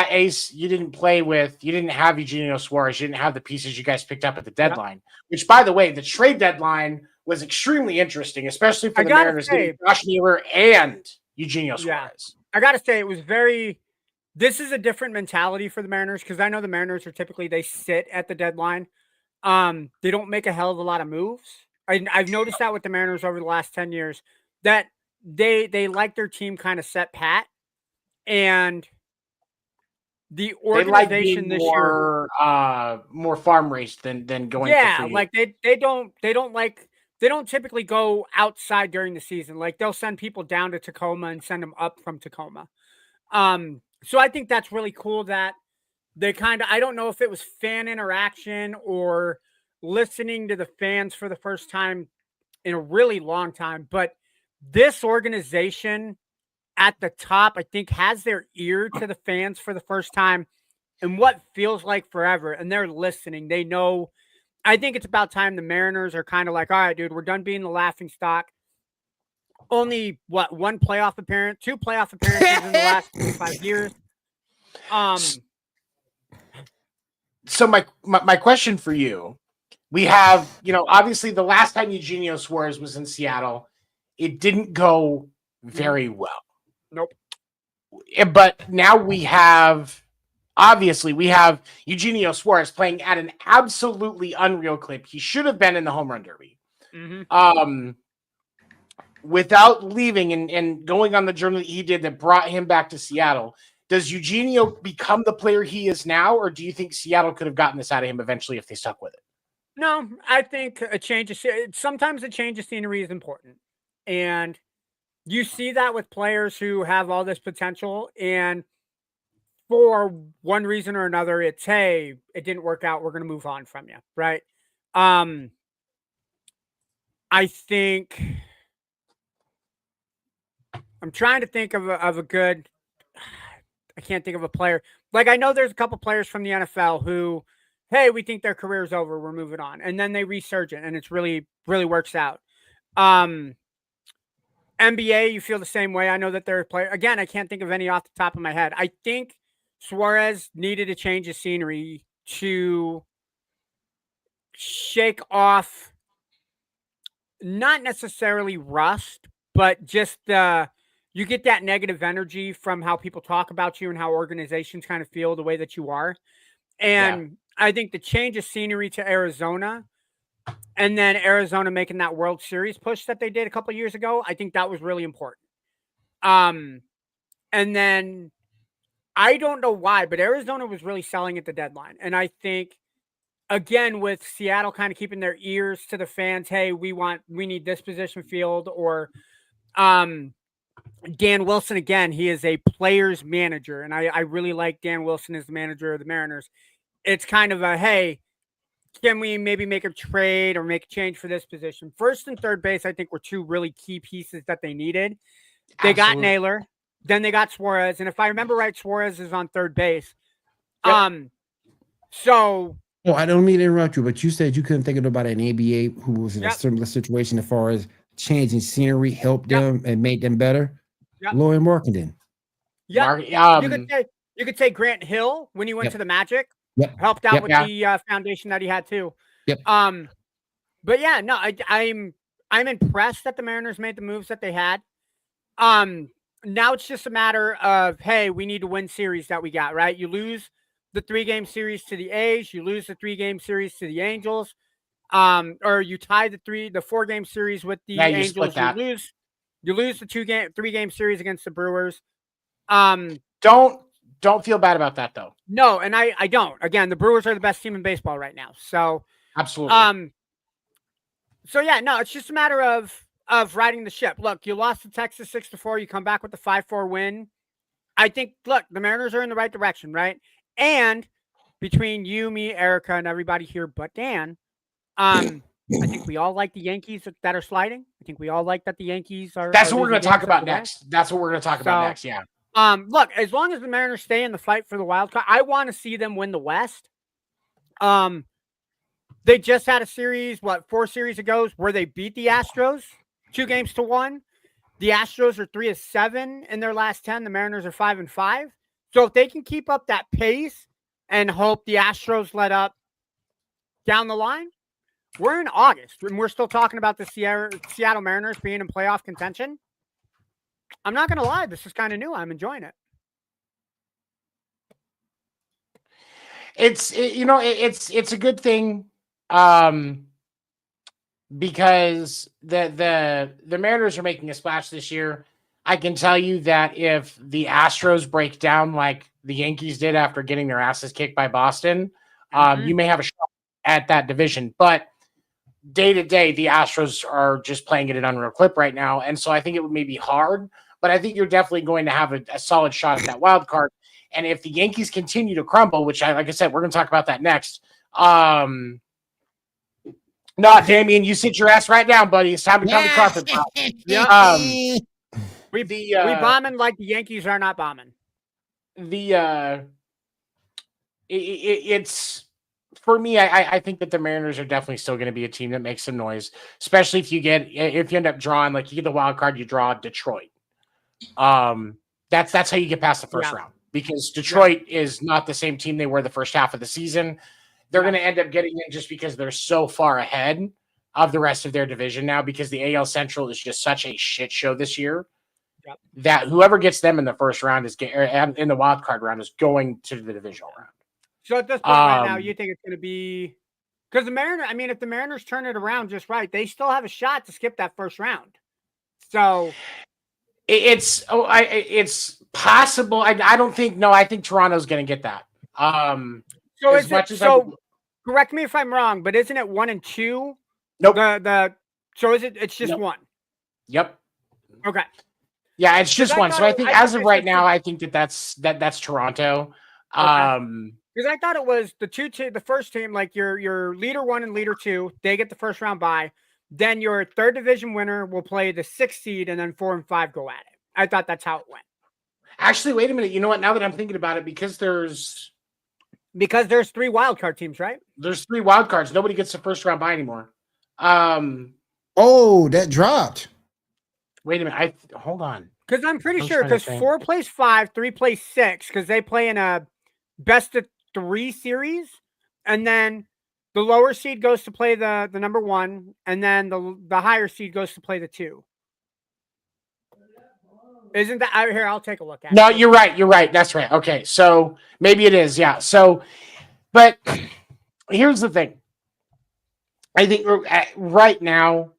ace you didn't play with. You didn't have Eugenio Suarez. You didn't have the pieces you guys picked up at the deadline, which, by the way, the trade deadline was extremely interesting, especially for the Mariners getting Josh Naylor and Eugenio Suarez. I got to say, this is a different mentality for the Mariners, because I know the Mariners are typically, they sit at the deadline. They don't make a hell of a lot of moves. I've noticed that with the Mariners over the last 10 years, that they like their team kind of set pat, and the organization this year more farm race than going. Yeah, like they don't typically go outside during the season. Like they'll send people down to Tacoma and send them up from Tacoma. So I think that's really cool that they I don't know if it was fan interaction or listening to the fans for the first time in a really long time, but this organization at the top, I think, has their ear to the fans for the first time in what feels like forever. And they're listening. They know. I think it's about time the Mariners are kind of like, all right, dude, we're done being the laughing stock. Only, 2 playoff appearances in the last 5 years. So my question for you, we have, obviously the last time Eugenio Suarez was in Seattle, it didn't go very well. Nope. But now we have obviously we have Eugenio Suarez playing at an absolutely unreal clip. He should have been in the home run derby. Without leaving and going on the journey that he did that brought him back to Seattle, does Eugenio become the player he is now, or do you think Seattle could have gotten this out of him eventually if they stuck with it? No, I think sometimes a change of scenery is important. And you see that with players who have all this potential, and for one reason or another, it's, hey, it didn't work out, we're going to move on from you, right? I think I'm trying to think of a good. I can't think of a player. Like, I know there's a couple players from the NFL who, hey, we think their career's over, we're moving on, and then they resurge it, and it's really works out. NBA, you feel the same way. I know that there are players. Again, I can't think of any off the top of my head. I think Suarez needed to change his scenery to shake off, not necessarily rust, but just you get that negative energy from how people talk about you and how organizations kind of feel the way that you are. And I think the change of scenery to Arizona, and then Arizona making that World Series push that they did a couple of years ago, I think that was really important. And then I don't know why, but Arizona was really selling at the deadline. And I think, again, with Seattle kind of keeping their ears to the fans, hey, we need this position field, or Dan Wilson, again, he is a player's manager, and I really like Dan Wilson as the manager of the Mariners. It's kind of a, hey, can we maybe make a trade or make a change for this position? First and third base, I think, were two really key pieces that they needed. They got Naylor, then they got Suarez, and if I remember right, Suarez is on third base. So... Well, I don't mean to interrupt you, but you said you couldn't think of nobody in the NBA who was in a similar situation as far as changing scenery helped them and made them better. Lloyd Marketing. Yeah, you could say Grant Hill when he went to the Magic helped out with the foundation that he had too. But yeah, no, I'm impressed that the Mariners made the moves that they had. Now it's just a matter of, hey, we need to win series that we got, right? You lose the 3-game series to the A's, you lose the 3-game series to the Angels, or you tie the 4-game series with the Angels. You lose the 3-game series against the Brewers. Don't feel bad about that though. No, and I don't. Again, the Brewers are the best team in baseball right now. So absolutely. So yeah, no, it's just a matter of riding the ship. Look, you lost to Texas 6-4. You come back with the 5-4 win. I think, look, the Mariners are in the right direction, right? And between you, me, Erica, and everybody here but Dan, I think we all like the Yankees that are sliding. I think we all like that the Yankees are. That's what we're going to talk about next. That's what we're going to talk about next. Yeah. Look, as long as the Mariners stay in the fight for the wild card, I want to see them win the West. They just had a series, 4 series ago, where they beat the Astros 2-1. The Astros are 3-7 in their last 10. The Mariners are 5-5. So if they can keep up that pace and hope the Astros let up down the line, we're in August and we're still talking about the Seattle Mariners being in playoff contention. I'm not going to lie. This is kind of new. I'm enjoying it. It's a good thing. Because the Mariners are making a splash this year. I can tell you that if the Astros break down like the Yankees did after getting their asses kicked by Boston, you may have a shot at that division. But day to day, the Astros are just playing at an unreal clip right now. And so I think it may be hard, but I think you're definitely going to have a solid shot at that wild card. And if the Yankees continue to crumble, which like I said, we're going to talk about that next. No, Damien, you sit your ass right down, buddy. It's time to come to carpet. We bombing like the Yankees are not bombing. It's for me. I think that the Mariners are definitely still going to be a team that makes some noise, especially if you end up drawing, like you get the wild card, you draw Detroit. That's how you get past the first round, because Detroit is not the same team they were the first half of the season. They're going to end up getting in just because they're so far ahead of the rest of their division now, because the AL Central is just such a shit show this year. that whoever gets them in the first round in the wild card round is going to the divisional round. So at this point right now, you think it's going to be because the Mariners? I mean, if the Mariners turn it around just right, they still have a shot to skip that first round. So it's possible. I don't think. No, I think Toronto's going to get that. Correct me if I'm wrong, but isn't it 1 and 2? Nope. So is it? It's just one. Yep. Okay. Yeah, it's just one. So I think as of right now, I think that's Toronto. Because I thought it was the first team, like your leader 1 and leader 2, they get the first round bye. Then your third division winner will play the 6th seed, and then 4 and 5 go at it. I thought that's how it went. Actually, wait a minute. You know what? Now that I'm thinking about it, because there's 3 wild card teams, right? There's 3 wild cards. Nobody gets the first round bye anymore. Oh, that dropped. Wait a minute. Hold on. Because I'm pretty sure because 4 plays 5, 3 plays 6, because they play in a best of 3 series, and then the lower seed goes to play the number 1, and then the higher seed goes to play the 2. Isn't that out here? I'll take a look at it. No, you're right. That's right. Okay. So maybe it is. Yeah. So, but here's the thing. I think right now,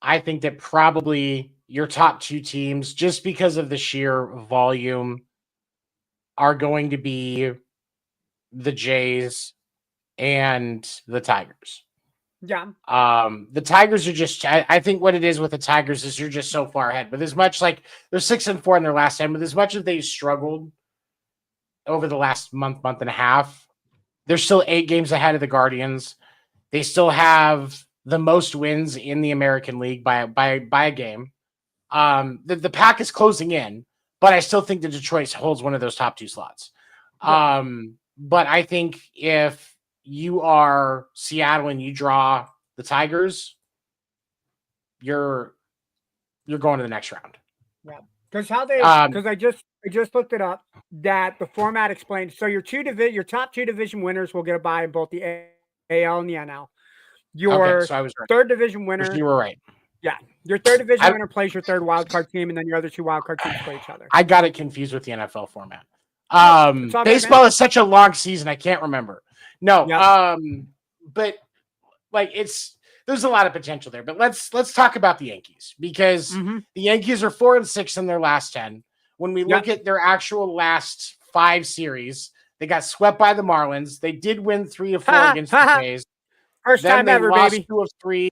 I think that probably your top 2 teams, just because of the sheer volume, are going to be the Jays and the Tigers. Yeah. The Tigers are just, I think what it is with the Tigers is you're just so far ahead. But as much like they're 6-4 in their last 10, but as much as they've struggled over the last month and a half, they're still 8 games ahead of the Guardians. They still have the most wins in the American League by a game. The pack is closing in, but I still think that Detroit holds one of those top 2 slots. Yeah. But I think if you are Seattle and you draw the Tigers, you're going to the next round. Yeah, because I just looked it up that the format explains. So your top 2 division winners will get a bye in both the AL and the NL. Your so I was right. Third division winner, you were right. Yeah, your third division winner plays your third wild card team, and then your other 2 wild card teams play each other. I got it confused with the NFL format. Baseball is such a long season, I can't remember. No, but like there's a lot of potential there. But let's talk about the Yankees, because the Yankees are 4-6 in their last 10. When we look at their actual last 5 series, they got swept by the Marlins. They did win 3 of 4 against the Jays. First time ever, baby. 2 of 3.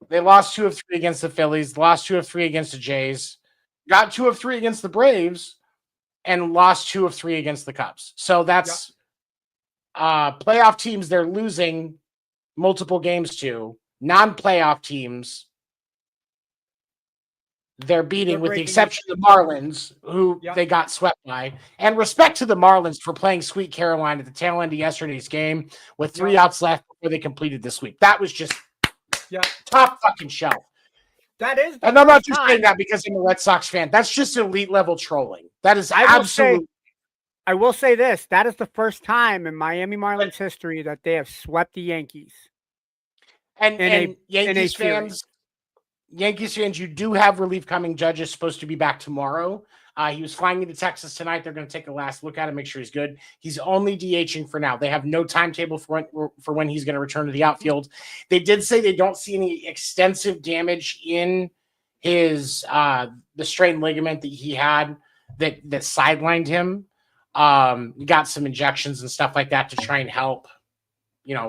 They lost 2 of 3 against the Phillies. Lost 2 of 3 against the Jays. Got 2 of 3 against the Braves, and lost 2 of 3 against the Cubs. So that's playoff teams they're losing multiple games to. Non-playoff teams they're beating, with the exception of the Marlins, who they got swept by. And respect to the Marlins for playing Sweet Caroline at the tail end of yesterday's game with 3 outs left before they completed the sweep. That was just top fucking shelf. That is, and I'm not just saying that because I'm a Red Sox fan. That's just elite level trolling. That is absolutely. I will say this: that is the first time in Miami Marlins history that they have swept the Yankees. And Yankees fans, you do have relief coming. Judge is supposed to be back tomorrow. He was flying into Texas tonight. They're going to take a last look at him, make sure he's good. He's only DHing for now. They have no timetable for when he's going to return to the outfield. They did say they don't see any extensive damage in his the strained ligament that he had that sidelined him. Got some injections and stuff like that to try and help,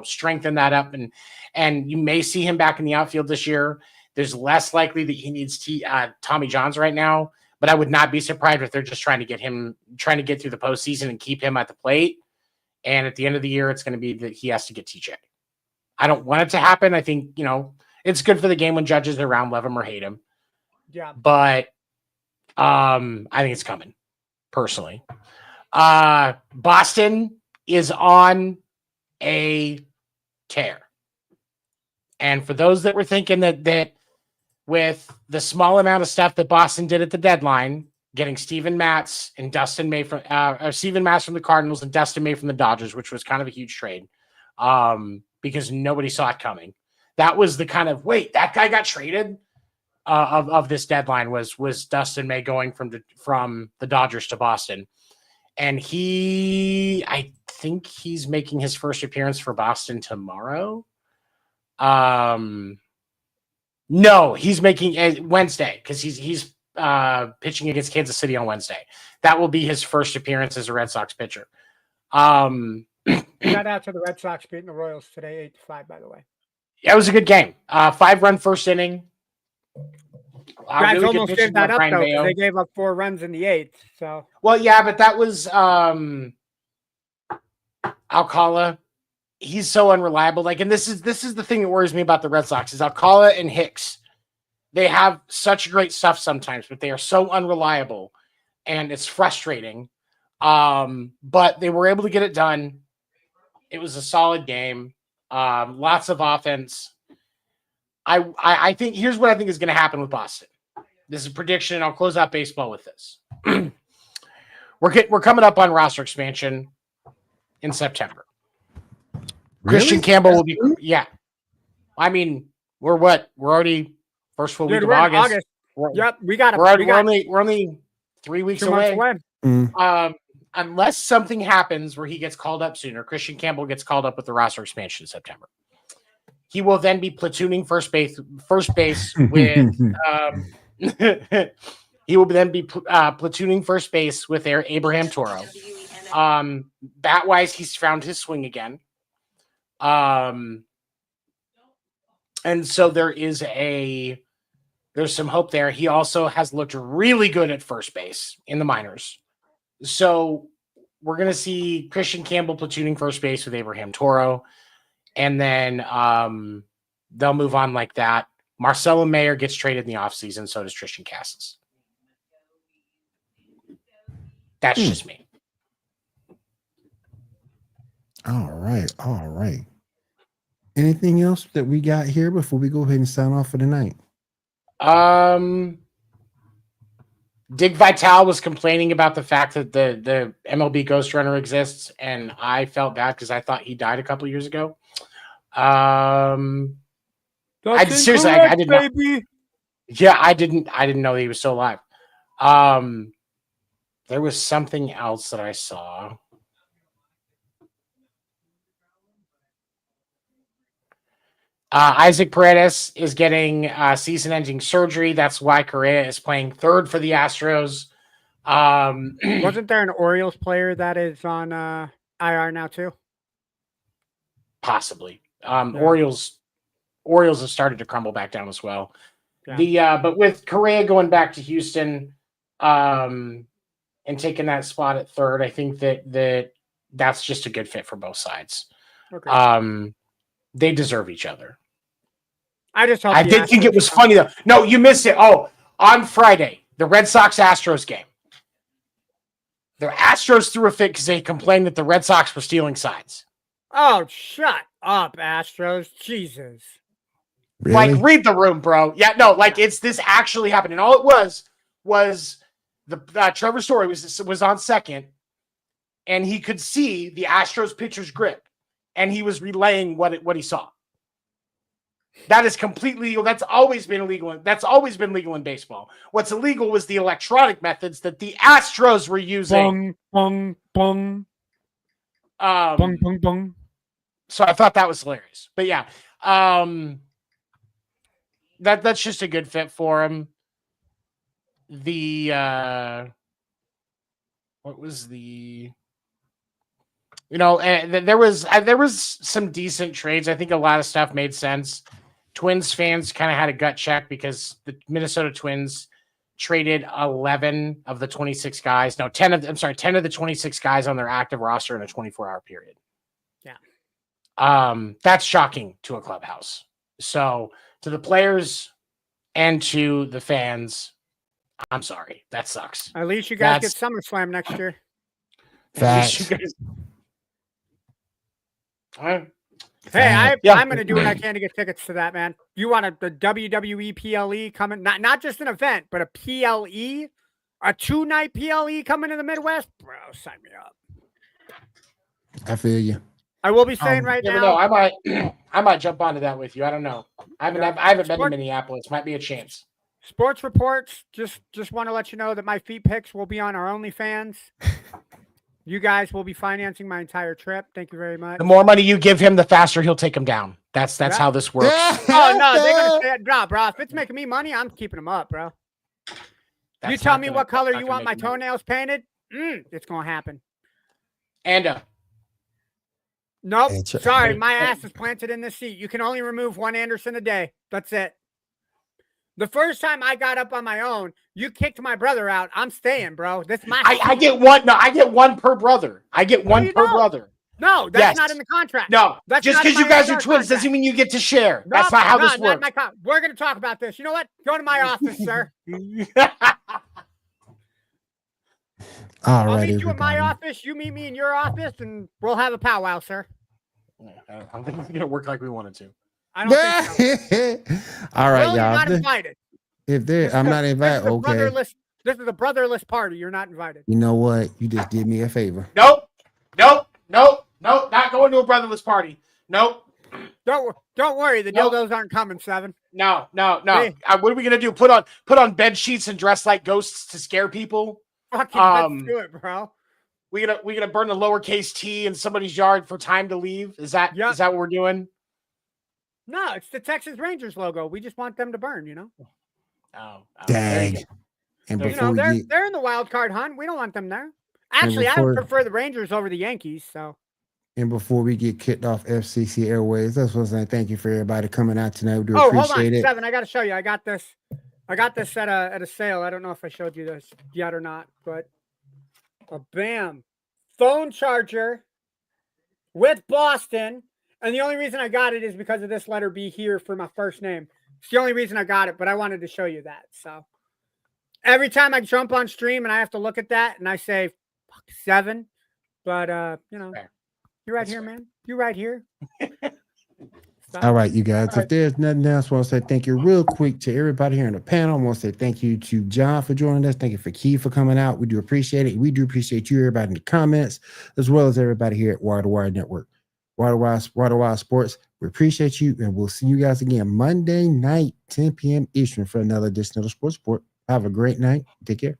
strengthen that up. And you may see him back in the outfield this year. There's less likely that he needs Tommy Johns right now, but I would not be surprised if they're just trying to get through the postseason and keep him at the plate. And at the end of the year, it's going to be that he has to get TJ. I don't want it to happen. I think, it's good for the game when Judge is around, love him or hate him. Yeah. But I think it's coming, personally. Boston is on a tear. And for those that were thinking that with the small amount of stuff that Boston did at the deadline, getting Steven Matz and Dustin May from Steven Matz from the Cardinals and Dustin May from the Dodgers, which was kind of a huge trade, because nobody saw it coming. That was the kind of, wait, that guy got traded? of this deadline was Dustin May going from the Dodgers to Boston, and I think he's making his first appearance for Boston tomorrow. No, he's making Wednesday because he's pitching against Kansas City on Wednesday. That will be his first appearance as a Red Sox pitcher. Shout out to the Red Sox beating the Royals today, 8-5. By the way, yeah, it was a good game. 5-run first inning. Guys really almost gave that up though because they gave up 4 runs in the 8th. So well, yeah, but that was Alcala. He's so unreliable. Like, and this is the thing that worries me about the Red Sox is Alcala and Hicks. They have such great stuff sometimes, but they are so unreliable, and it's frustrating. But they were able to get it done. It was a solid game. Lots of offense. I think here's what I think is going to happen with Boston. This is a prediction, and I'll close out baseball with this. We're coming up on roster expansion in September. Really? Christian Campbell will be, yeah. I mean, we're already first full week of August. Yep, we're only 3 weeks away. Unless something happens where he gets called up sooner, Christian Campbell gets called up with the roster expansion in September. He will then be platooning first base with. He will then be platooning first base with Abraham Toro. Bat wise, he's found his swing again. And so there's some hope there. He also has looked really good at first base in the minors. So we're going to see Christian Campbell platooning first base with Abraham Toro. And then they'll move on like that. Marcelo Mayer gets traded in the offseason. So does Tristan Cassis. That's just me. All right. Anything else that we got here before we go ahead and sign off for the night? Dick Vitale was complaining about the fact that the MLB Ghost Runner exists, and I felt bad because I thought he died a couple years ago. I did not. Yeah, I didn't know that he was still alive. There was something else that I saw. Isaac Paredes is getting season-ending surgery. That's why Correa is playing third for the Astros. Wasn't there an Orioles player that is on IR now too? Possibly. Yeah. Orioles have started to crumble back down as well. Yeah. But with Correa going back to Houston and taking that spot at third, I think that's just a good fit for both sides. Okay. They deserve each other. I did think it was funny though. No, you missed it. Oh, on Friday, the Red Sox Astros game. The Astros threw a fit because they complained that the Red Sox were stealing signs. Oh, shut up, Astros. Jesus. Really? Like, read the room, bro. Yeah, no, like this actually happened. And all it was the Trevor Story was on second, and he could see the Astros pitcher's grip, and he was relaying what he saw. That is completely illegal. That's always been illegal. That's always been legal in baseball. What's illegal was the electronic methods that the Astros were using. Bong, bong, bong. Bong, bong, bong. So I thought that was hilarious. But yeah, that's just a good fit for him. There was some decent trades. I think a lot of stuff made sense. Twins fans kind of had a gut check because the Minnesota Twins traded 11 of the 26 guys. No, 10 of the 26 guys on their active roster in a 24-hour period. Yeah. That's shocking to a clubhouse. So to the players and to the fans, I'm sorry. That sucks. At least you guys get SummerSlam next year. Facts. Hey, I'm going to do what I can to get tickets to that, man. You want the WWE PLE coming? Not just an event, but a PLE, a 2-night PLE coming to the Midwest, bro. Sign me up. I feel you. I will be saying right now. No, I might jump onto that with you. I don't know. I haven't been to Minneapolis. Might be a chance. Sports reports. Just want to let you know that my feet pics will be on our OnlyFans. You guys will be financing my entire trip. Thank you very much. The more money you give him, the faster he'll take him down. That's how this works. Oh no, they're gonna say, "Bro, if it's making me money, I'm keeping them up, bro." You tell me what color you want my toenails painted. It's gonna happen. And nope. Sorry, my ass is planted in this seat. You can only remove one Anderson a day. That's it. The first time I got up on my own, you kicked my brother out. I'm staying, bro. That's my. I get one. No, I get one per brother. I get one per brother. No, that's not in the contract. No, that's just because you guys are twins doesn't mean you get to share. Nope, that's not how this works. We're going to talk about this. You know what? Go to my office, sir. I'll meet you in my office. You meet me in your office, and we'll have a powwow, sir. I don't think it's going to work like we wanted to. I don't think so. All right, y'all. You're not invited. I'm not invited, okay. This is a brotherless party. You're not invited. You know what? You just did me a favor. Nope. Not going to a brotherless party. Nope. Don't worry. The dildos aren't coming, Seven. No. Hey. What are we gonna do? Put on bed sheets and dress like ghosts to scare people? Fucking let's do it, bro. We gonna burn the lowercase t in somebody's yard for time to leave? Is that what we're doing? No, it's the Texas Rangers logo. We just want them to burn. You know. Oh, dang. And they're in the wild card hunt. We don't want them there. Actually, I would prefer the Rangers over the Yankees. So. And before we get kicked off FCC Airways, that's what I'm saying. Thank you for everybody coming out tonight. We do appreciate it. Seven, I got to show you. I got this at a sale. I don't know if I showed you this yet or not, but bam, phone charger with Boston. And the only reason I got it is because of this letter B here for my first name. It's the only reason I got it, but I wanted to show you that. So every time I jump on stream and I have to look at that and I say, fuck, Seven, but Fair. You're right here, man. You're right here. All right, you guys. If there's nothing else, I want to say thank you real quick to everybody here in the panel. I want to say thank you to John for joining us. Thank you for Keith for coming out. We do appreciate it. We do appreciate you, everybody in the comments, as well as everybody here at Wire to Wire Network. Wire to Wire Sports. We appreciate you, and we'll see you guys again Monday night, 10 p.m. Eastern for another edition of the Sports Report. Have a great night. Take care.